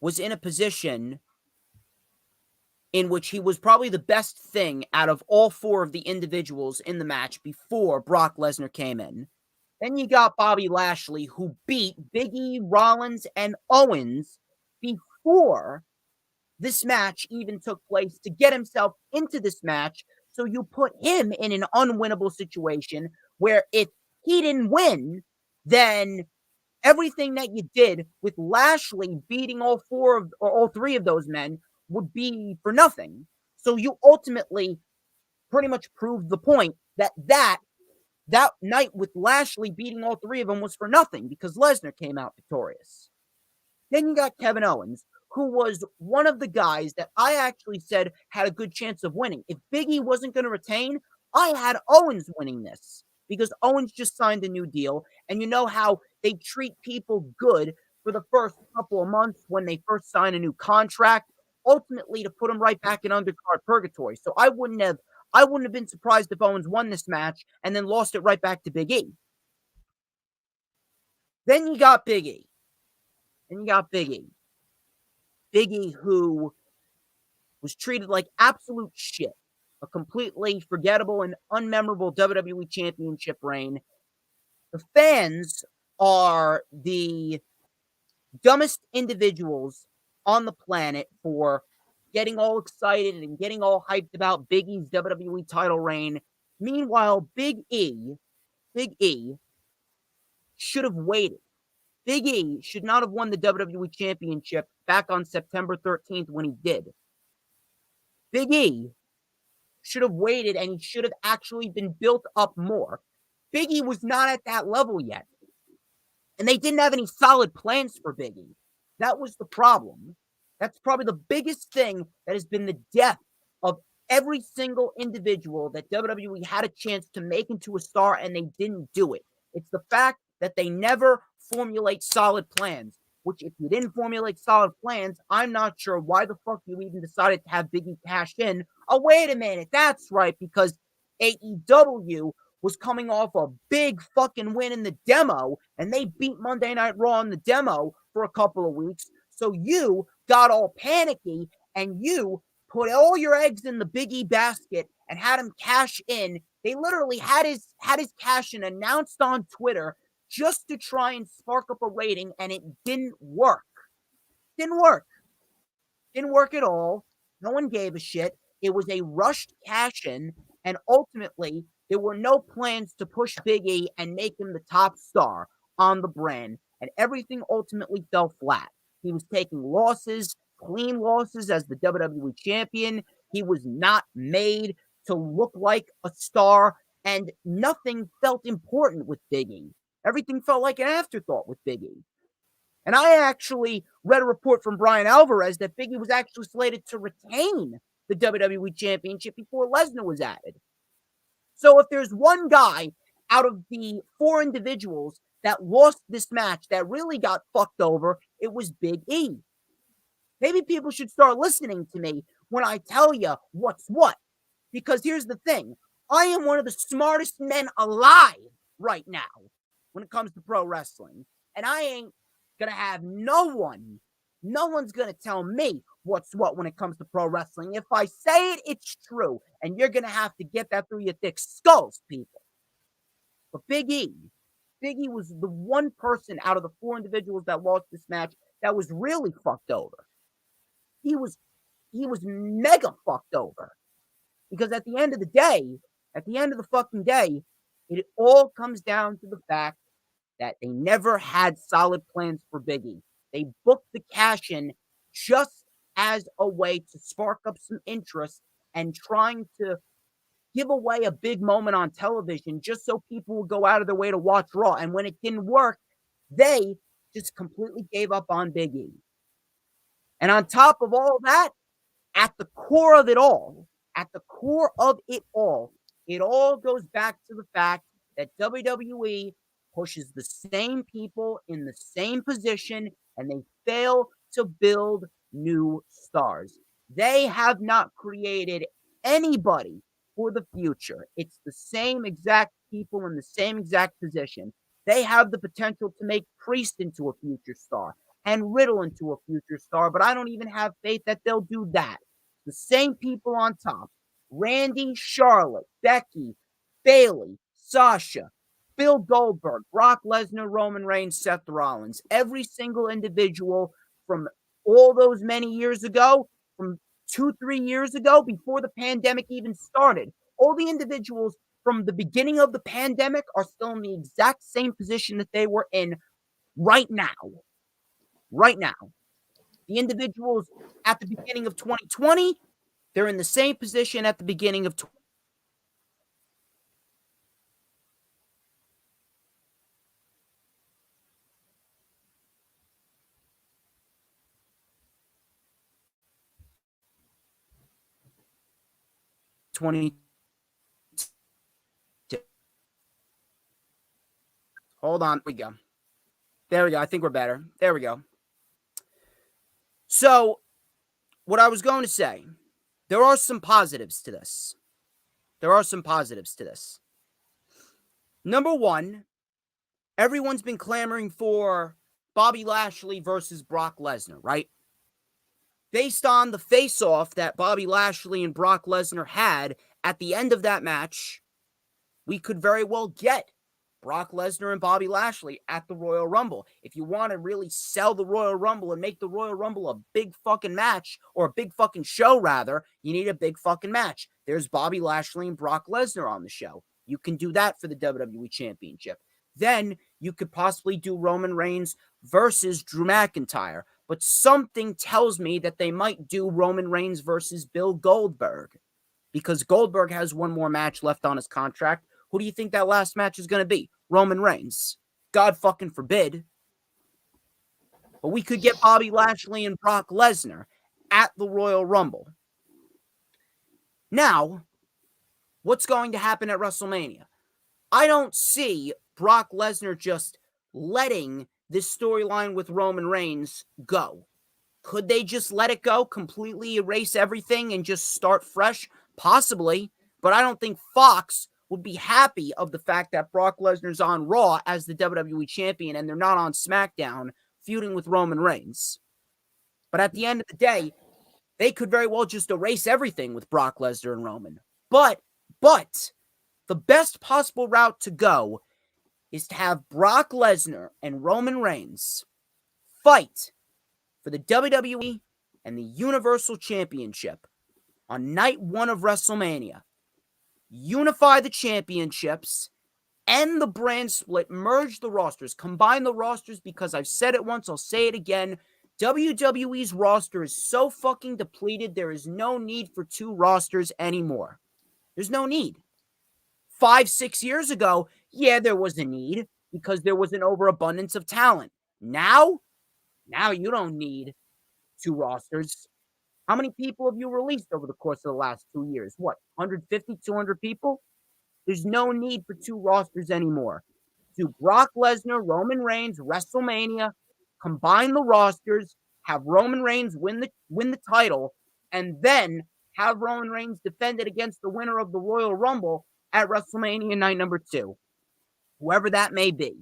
was in a position in which he was probably the best thing out of all 4 of the individuals in the match before Brock Lesnar came in. Then you got Bobby Lashley, who beat Big E, Rollins, and Owens before this match even took place to get himself into this match. So you put him in an unwinnable situation where if he didn't win, then everything that you did with Lashley beating all 3 of those men would be for nothing. So you ultimately pretty much proved the point that night with Lashley beating all 3 of them was for nothing because Lesnar came out victorious. Then you got Kevin Owens, who was one of the guys that I actually said had a good chance of winning. If Big E wasn't going to retain, I had Owens winning this because Owens just signed a new deal, and you know how they treat people good for the first couple of months when they first sign a new contract, ultimately to put them right back in undercard purgatory. So I wouldn't have been surprised if Owens won this match and then lost it right back to Big E. Then you got Big E. Big E, who was treated like absolute shit. A completely forgettable and unmemorable WWE Championship reign. The fans are the dumbest individuals on the planet for getting all excited and getting all hyped about Big E's WWE title reign. Meanwhile, Big E should have waited. Big E should not have won the WWE Championship back on September 13th when he did. Big E should have waited, and he should have actually been built up more. Big E was not at that level yet. And they didn't have any solid plans for Big E. That was the problem. That's probably the biggest thing that has been the death of every single individual that WWE had a chance to make into a star, and they didn't do it. It's the fact that they never formulate solid plans, which if you didn't formulate solid plans, I'm not sure why the fuck you even decided to have Big E cash in. Oh, wait a minute. That's right, because AEW was coming off a big fucking win in the demo, and they beat Monday Night Raw in the demo for a couple of weeks. So you got all panicky, and you put all your eggs in the Big E basket and had him cash in. They literally had his cash in announced on Twitter just to try and spark up a rating, and it didn't work. Didn't work at all. No one gave a shit. It was a rushed cash-in, and ultimately, there were no plans to push Big E and make him the top star on the brand, and everything ultimately fell flat. He was taking losses, clean losses as the WWE champion. He was not made to look like a star, and nothing felt important with Big E. Everything felt like an afterthought with Big E. And I actually read a report from Brian Alvarez that Big E was actually slated to retain the WWE Championship before Lesnar was added. So if there's one guy out of the four individuals that lost this match that really got fucked over, it was Big E. Maybe people should start listening to me when I tell you what's what. Because here's the thing. I am one of the smartest men alive right now when it comes to pro wrestling. And I ain't going to have no one's going to tell me what's what when it comes to pro wrestling. If I say it, it's true. And you're going to have to get that through your thick skulls, people. But Big E was the one person out of the four individuals that lost this match that was really fucked over. He was mega fucked over. Because at the end of the fucking day, it all comes down to the fact that they never had solid plans for Big E. They booked the cash-in just as a way to spark up some interest and trying to give away a big moment on television just so people would go out of their way to watch Raw. And when it didn't work, they just completely gave up on Big E. And on top of all that, at the core of it all, it all goes back to the fact that WWE pushes the same people in the same position and they fail to build new stars. They have not created anybody for the future. It's the same exact people in the same exact position. They have the potential to make Priest into a future star and Riddle into a future star, but I don't even have faith that they'll do that. The same people on top. Randy, Charlotte, Becky, Bayley, Sasha, Bill Goldberg, Brock Lesnar, Roman Reigns, Seth Rollins. Every single individual from all those many years ago, from 2-3 years ago, before the pandemic even started, all the individuals from the beginning of the pandemic are still in the exact same position that they were in right now. Right now. The individuals at the beginning of 2020, they're in the same position at the beginning of 20. Hold on. We go. There we go. I think we're better. There we go. So, what I was going to say, there are some positives to this. Number one, everyone's been clamoring for Bobby Lashley versus Brock Lesnar, right? Based on the face-off that Bobby Lashley and Brock Lesnar had at the end of that match, we could very well get Brock Lesnar and Bobby Lashley at the Royal Rumble. If you want to really sell the Royal Rumble and make the Royal Rumble a big fucking match, or a big fucking show rather, you need a big fucking match. There's Bobby Lashley and Brock Lesnar on the show. You can do that for the WWE Championship. Then you could possibly do Roman Reigns versus Drew McIntyre. But something tells me that they might do Roman Reigns versus Bill Goldberg. Because Goldberg has one more match left on his contract. Who do you think that last match is going to be? Roman Reigns. God fucking forbid. But we could get Bobby Lashley and Brock Lesnar at the Royal Rumble. Now, what's going to happen at WrestleMania? I don't see Brock Lesnar just letting this storyline with Roman Reigns go. Could they just let it go, completely erase everything and just start fresh? Possibly, but I don't think Fox would be happy of the fact that Brock Lesnar's on Raw as the WWE champion and they're not on SmackDown feuding with Roman Reigns. But at the end of the day, they could very well just erase everything with Brock Lesnar and Roman. But the best possible route to go is to have Brock Lesnar and Roman Reigns fight for the WWE and the Universal Championship on night one of WrestleMania. Unify the championships, end the brand split, merge the rosters, combine the rosters, because I've said it once, I'll say it again. WWE's roster is so fucking depleted, there is no need for two rosters anymore. There's no need. 5-6 years ago, yeah, there was a need because there was an overabundance of talent. Now you don't need two rosters. How many people have you released over the course of the last 2 years? What, 150, 200 people? There's no need for two rosters anymore. Do Brock Lesnar, Roman Reigns, WrestleMania, combine the rosters, have Roman Reigns win the title, and then have Roman Reigns defend it against the winner of the Royal Rumble at WrestleMania night number 2, whoever that may be.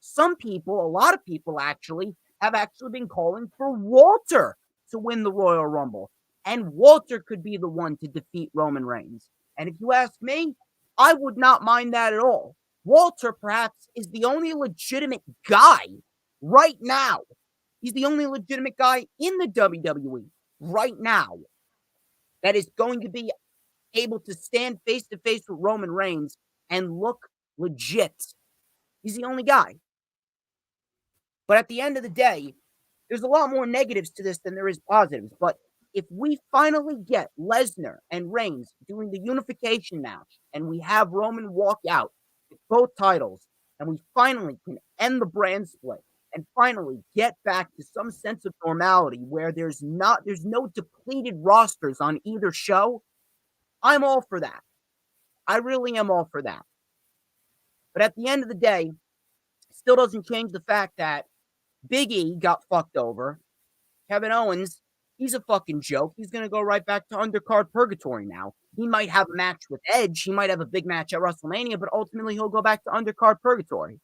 Some people, a lot of people actually, have actually been calling for Walter to win the Royal Rumble, and Walter could be the one to defeat Roman Reigns. And if you ask me, I would not mind that at all. Walter perhaps is the only legitimate guy right now. He's the only legitimate guy in the WWE right now that is going to be able to stand face to face with Roman Reigns and look legit. He's the only guy. But at the end of the day, there's a lot more negatives to this than there is positives. But if we finally get Lesnar and Reigns doing the unification match, and we have Roman walk out with both titles, and we finally can end the brand split and finally get back to some sense of normality where there's no depleted rosters on either show, I'm all for that. I really am all for that. But at the end of the day, it still doesn't change the fact that Big E got fucked over. Kevin Owens, he's a fucking joke. He's going to go right back to undercard purgatory now. He might have a match with Edge. He might have a big match at WrestleMania, but ultimately he'll go back to undercard purgatory.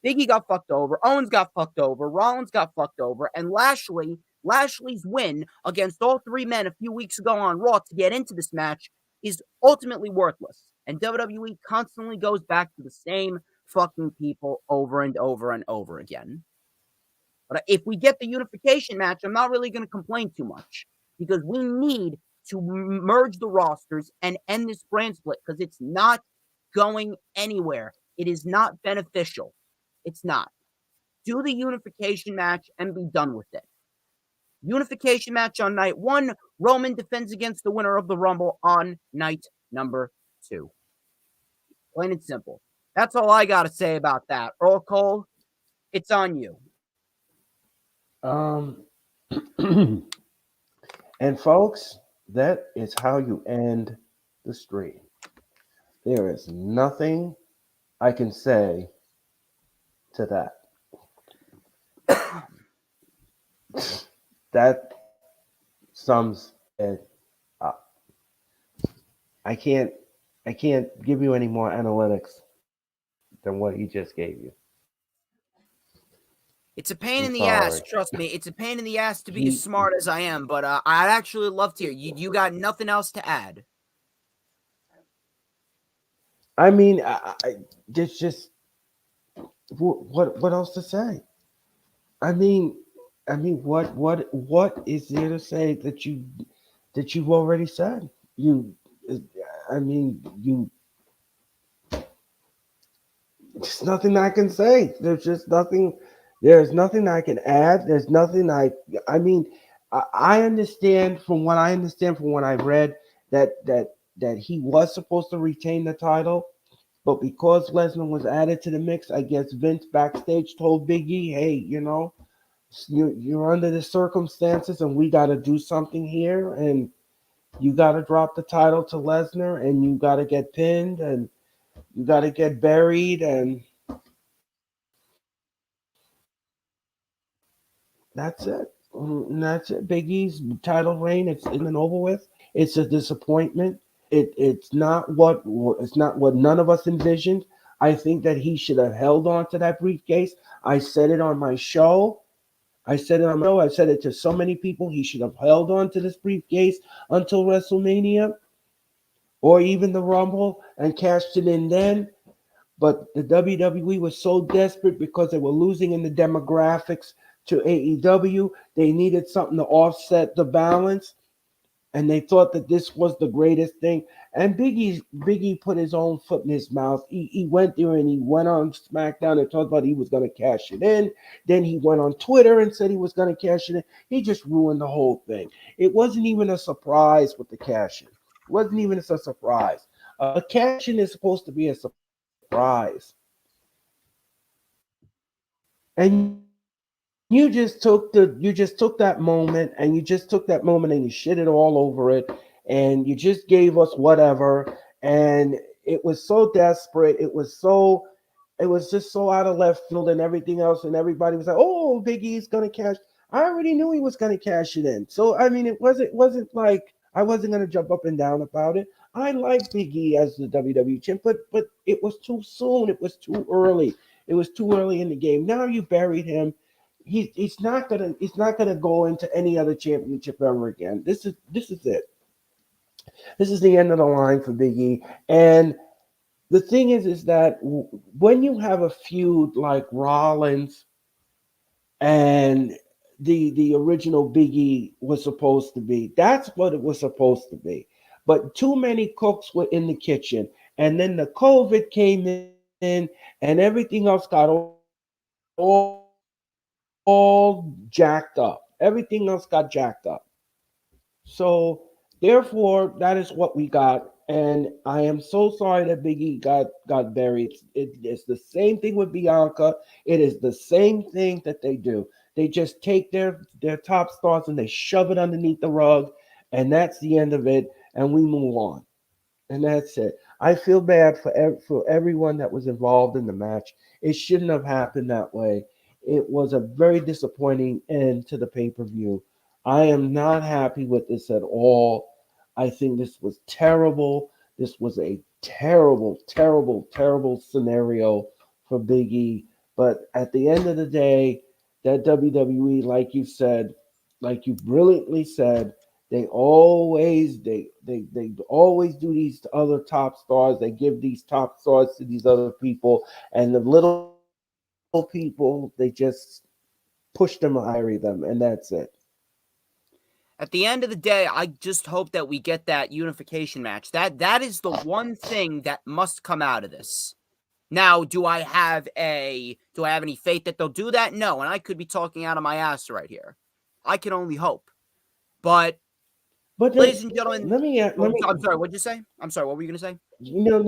Big E got fucked over. Owens got fucked over. Rollins got fucked over. And Lashley's win against all three men a few weeks ago on Raw to get into this match is ultimately worthless. And WWE constantly goes back to the same fucking people over and over and over again. But if we get the unification match, I'm not really going to complain too much because we need to merge the rosters and end this brand split because it's not going anywhere. It is not beneficial. It's not. Do the unification match and be done with it. Unification match on night 1. Roman defends against the winner of the Rumble on night number 2. Plain and simple. That's all I got to say about that. Earl Cole, it's on you. And folks, that is how you end the stream. There is nothing I can say to that. That sums it up. I can't give you any more analytics than what he just gave you. It's a pain in the ass, trust me. It's a pain in the ass to be as smart as I am, but I'd actually love to hear. You got nothing else to add? I mean, there's just what else to say? I mean, what is there to say that you've already said? There's nothing I can say. There's just nothing. There's nothing I can add. There's nothing I understand from what I've read that he was supposed to retain the title, but because Lesnar was added to the mix, I guess Vince backstage told Big E, hey, you're under the circumstances and we got to do something here, and you got to drop the title to Lesnar, and you got to get pinned, and you got to get buried, and that's it. And that's it. Big E's title reign, it's in and over with. It's a disappointment. It's not what none of us envisioned. I think that he should have held on to that briefcase. I said it on my show. I said it to so many people. He should have held on to this briefcase until WrestleMania or even the Rumble and cashed it in then. But the WWE was so desperate because they were losing in the demographics to AEW. They needed something to offset the balance. and they thought that this was the greatest thing. And Biggie put his own foot in his mouth. He went there and he went on SmackDown and talked about he was going to cash it in. Then he went on Twitter and said he was going to cash it in. He just ruined the whole thing. It wasn't even a surprise with the cash in. It wasn't even a surprise. A cash in is supposed to be a surprise. And you just took that moment and you shit it all over it, and you just gave us whatever, and it was so desperate, it was just so out of left field and everything else, and everybody was like, oh, Big E's gonna cash. I already knew he was gonna cash it in. So I mean, it wasn't like I wasn't gonna jump up and down about it. I like Big E as the WWE champ, but it was too soon. It was too early. It was too early in the game. Now you buried him. He's not gonna go into any other championship ever again. This is it. This is the end of the line for Big E. And the thing is that when you have a feud like Rollins and the original Big E was supposed to be, that's what it was supposed to be. But too many cooks were in the kitchen, and then the COVID came in, and everything else got all jacked up. Everything else got jacked up. So therefore, that is what we got. And I am so sorry that Big E got buried. It's the same thing with Bianca. It is the same thing that they do. They just take their top stars and they shove it underneath the rug, and that's the end of it. And we move on. And that's it. I feel bad for everyone that was involved in the match. It shouldn't have happened that way. It was a very disappointing end to the pay-per-view. I am not happy with this at all. I think this was terrible. This was a terrible, terrible, terrible scenario for Big E. But at the end of the day, that WWE, like you said, like you brilliantly said, they always do these to other top stars. They give these top stars to these other people, and the little people, they just push them or hire them, and that's it. At the end of the day, I just hope that we get that unification match. That is the one thing that must come out of this. Now, do I have any faith that they'll do that? No, and I could be talking out of my ass right here. I can only hope. But then, ladies and gentlemen, I'm sorry, what'd you say? I'm sorry, what were you gonna say? No,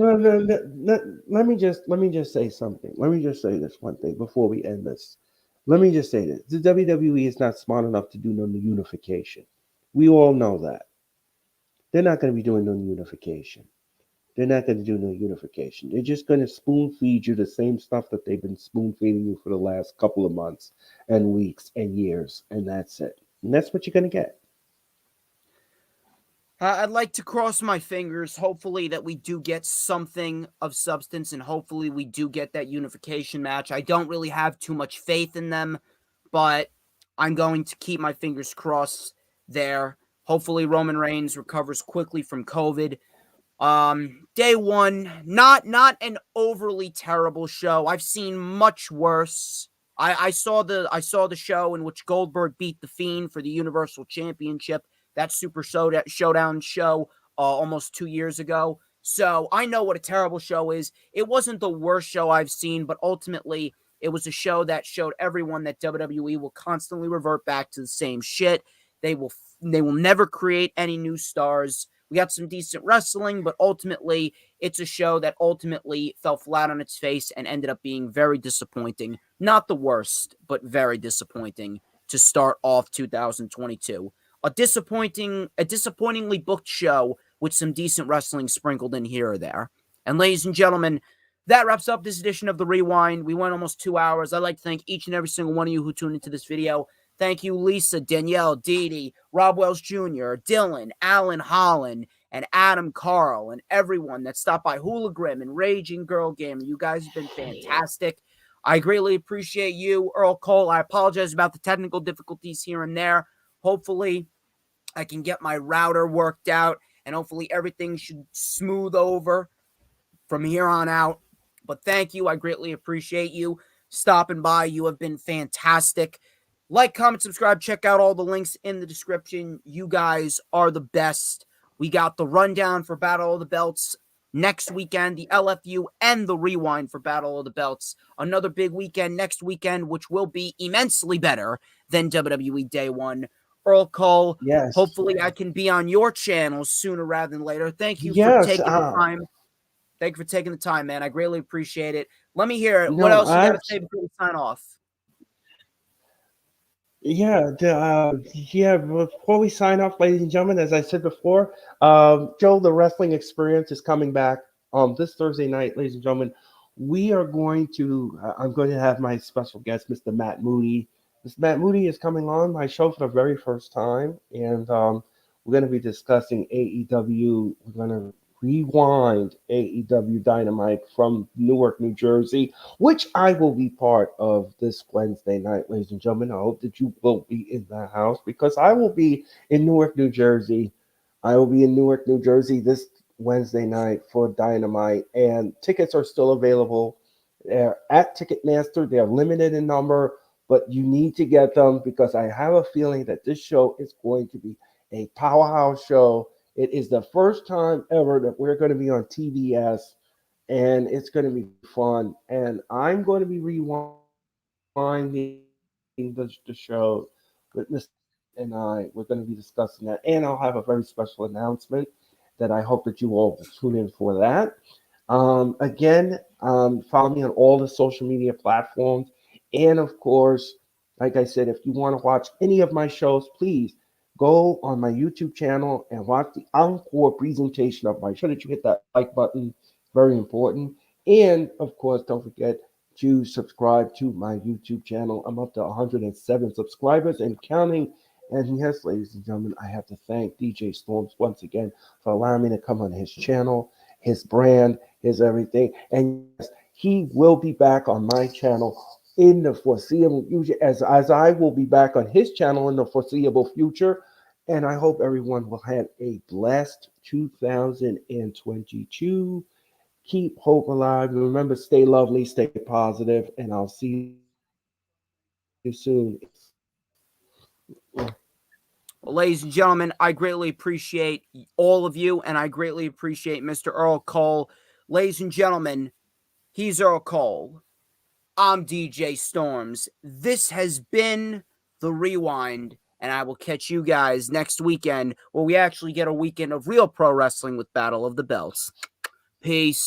let me just say something. Let me just say this one thing before we end this. Let me just say this. The WWE is not smart enough to do no unification. We all know that. They're not going to be doing no unification. They're not going to do no unification. They're just going to spoon feed you the same stuff that they've been spoon feeding you for the last couple of months and weeks and years, and that's it. And that's what you're going to get. I'd like to cross my fingers, hopefully, that we do get something of substance, and hopefully we do get that unification match. I don't really have too much faith in them, but I'm going to keep my fingers crossed there. Hopefully Roman Reigns recovers quickly from COVID. Day one, not an overly terrible show. I've seen much worse. I saw the show in which Goldberg beat The Fiend for the Universal Championship. That Super Showdown show almost 2 years ago. So I know what a terrible show is. It wasn't the worst show I've seen, but ultimately it was a show that showed everyone that WWE will constantly revert back to the same shit. They will never create any new stars. We got some decent wrestling, but ultimately it's a show that ultimately fell flat on its face and ended up being very disappointing. Not the worst, but very disappointing to start off 2022. A disappointingly booked show with some decent wrestling sprinkled in here or there. And ladies and gentlemen, that wraps up this edition of The Rewind. We went almost 2 hours. I'd like to thank each and every single one of you who tuned into this video. Thank you, Lisa, Danielle, Dee, Rob Wells Jr., Dylan, Alan Holland, and Adam Carl, and everyone that stopped by, Hula Grim and Raging Girl Gamer. You guys have been fantastic. I greatly appreciate you, Earl Cole. I apologize about the technical difficulties here and there. Hopefully, I can get my router worked out, and hopefully everything should smooth over from here on out. But thank you. I greatly appreciate you stopping by. You have been fantastic. Like, comment, subscribe. Check out all the links in the description. You guys are the best. We got the rundown for Battle of the Belts next weekend, the LFU, and the rewind for Battle of the Belts. Another big weekend next weekend, which will be immensely better than WWE Day 1. Earl Cole, Yes. hopefully I can be on your channel sooner rather than later. Thank you for Yes. taking the time. Thank you for taking the time, man. I greatly appreciate it. Let me hear it. What No, else you got to say before we sign off? Yeah, before we sign off, ladies and gentlemen, as I said before, Joe, the wrestling experience is coming back this Thursday night, ladies and gentlemen. I'm going to have my special guest, Mr. Matt Moody. Mr. Matt Moody is coming on my show for the very first time, and we're going to be discussing AEW. We're going to rewind AEW Dynamite from Newark, New Jersey, which I will be part of this Wednesday night, ladies and gentlemen. I hope that you will be in the house because I will be in Newark, New Jersey. I will be in Newark, New Jersey this Wednesday night for Dynamite, and tickets are still available. They're at Ticketmaster. They're limited in number, but you need to get them because I have a feeling that this show is going to be a powerhouse show. It is the first time ever that we're going to be on TBS, and it's going to be fun. And I'm going to be rewinding the show with Mr. and I. We're going to be discussing that, and I'll have a very special announcement that I hope that you all will tune in for that. Again, follow me on all the social media platforms. And of course, like I said, if you want to watch any of my shows, please go on my YouTube channel and watch the encore presentation of my show. That you hit that like button, very important. And of course, don't forget to subscribe to my YouTube channel. I'm up to 107 subscribers and counting. And yes, ladies and gentlemen, I have to thank DJ Storms once again for allowing me to come on his channel, his brand, his everything. And yes, he will be back on my channel in the foreseeable future, as I will be back on his channel in the foreseeable future. And I hope everyone will have a blessed 2022. Keep hope alive. And remember, stay lovely, stay positive, and I'll see you soon. Well, ladies and gentlemen, I greatly appreciate all of you, and I greatly appreciate Mr. Earl Cole. Ladies and gentlemen, he's Earl Cole. I'm DJ Storms. This has been The Rewind, and I will catch you guys next weekend where we actually get a weekend of real pro wrestling with Battle of the Belts. Peace.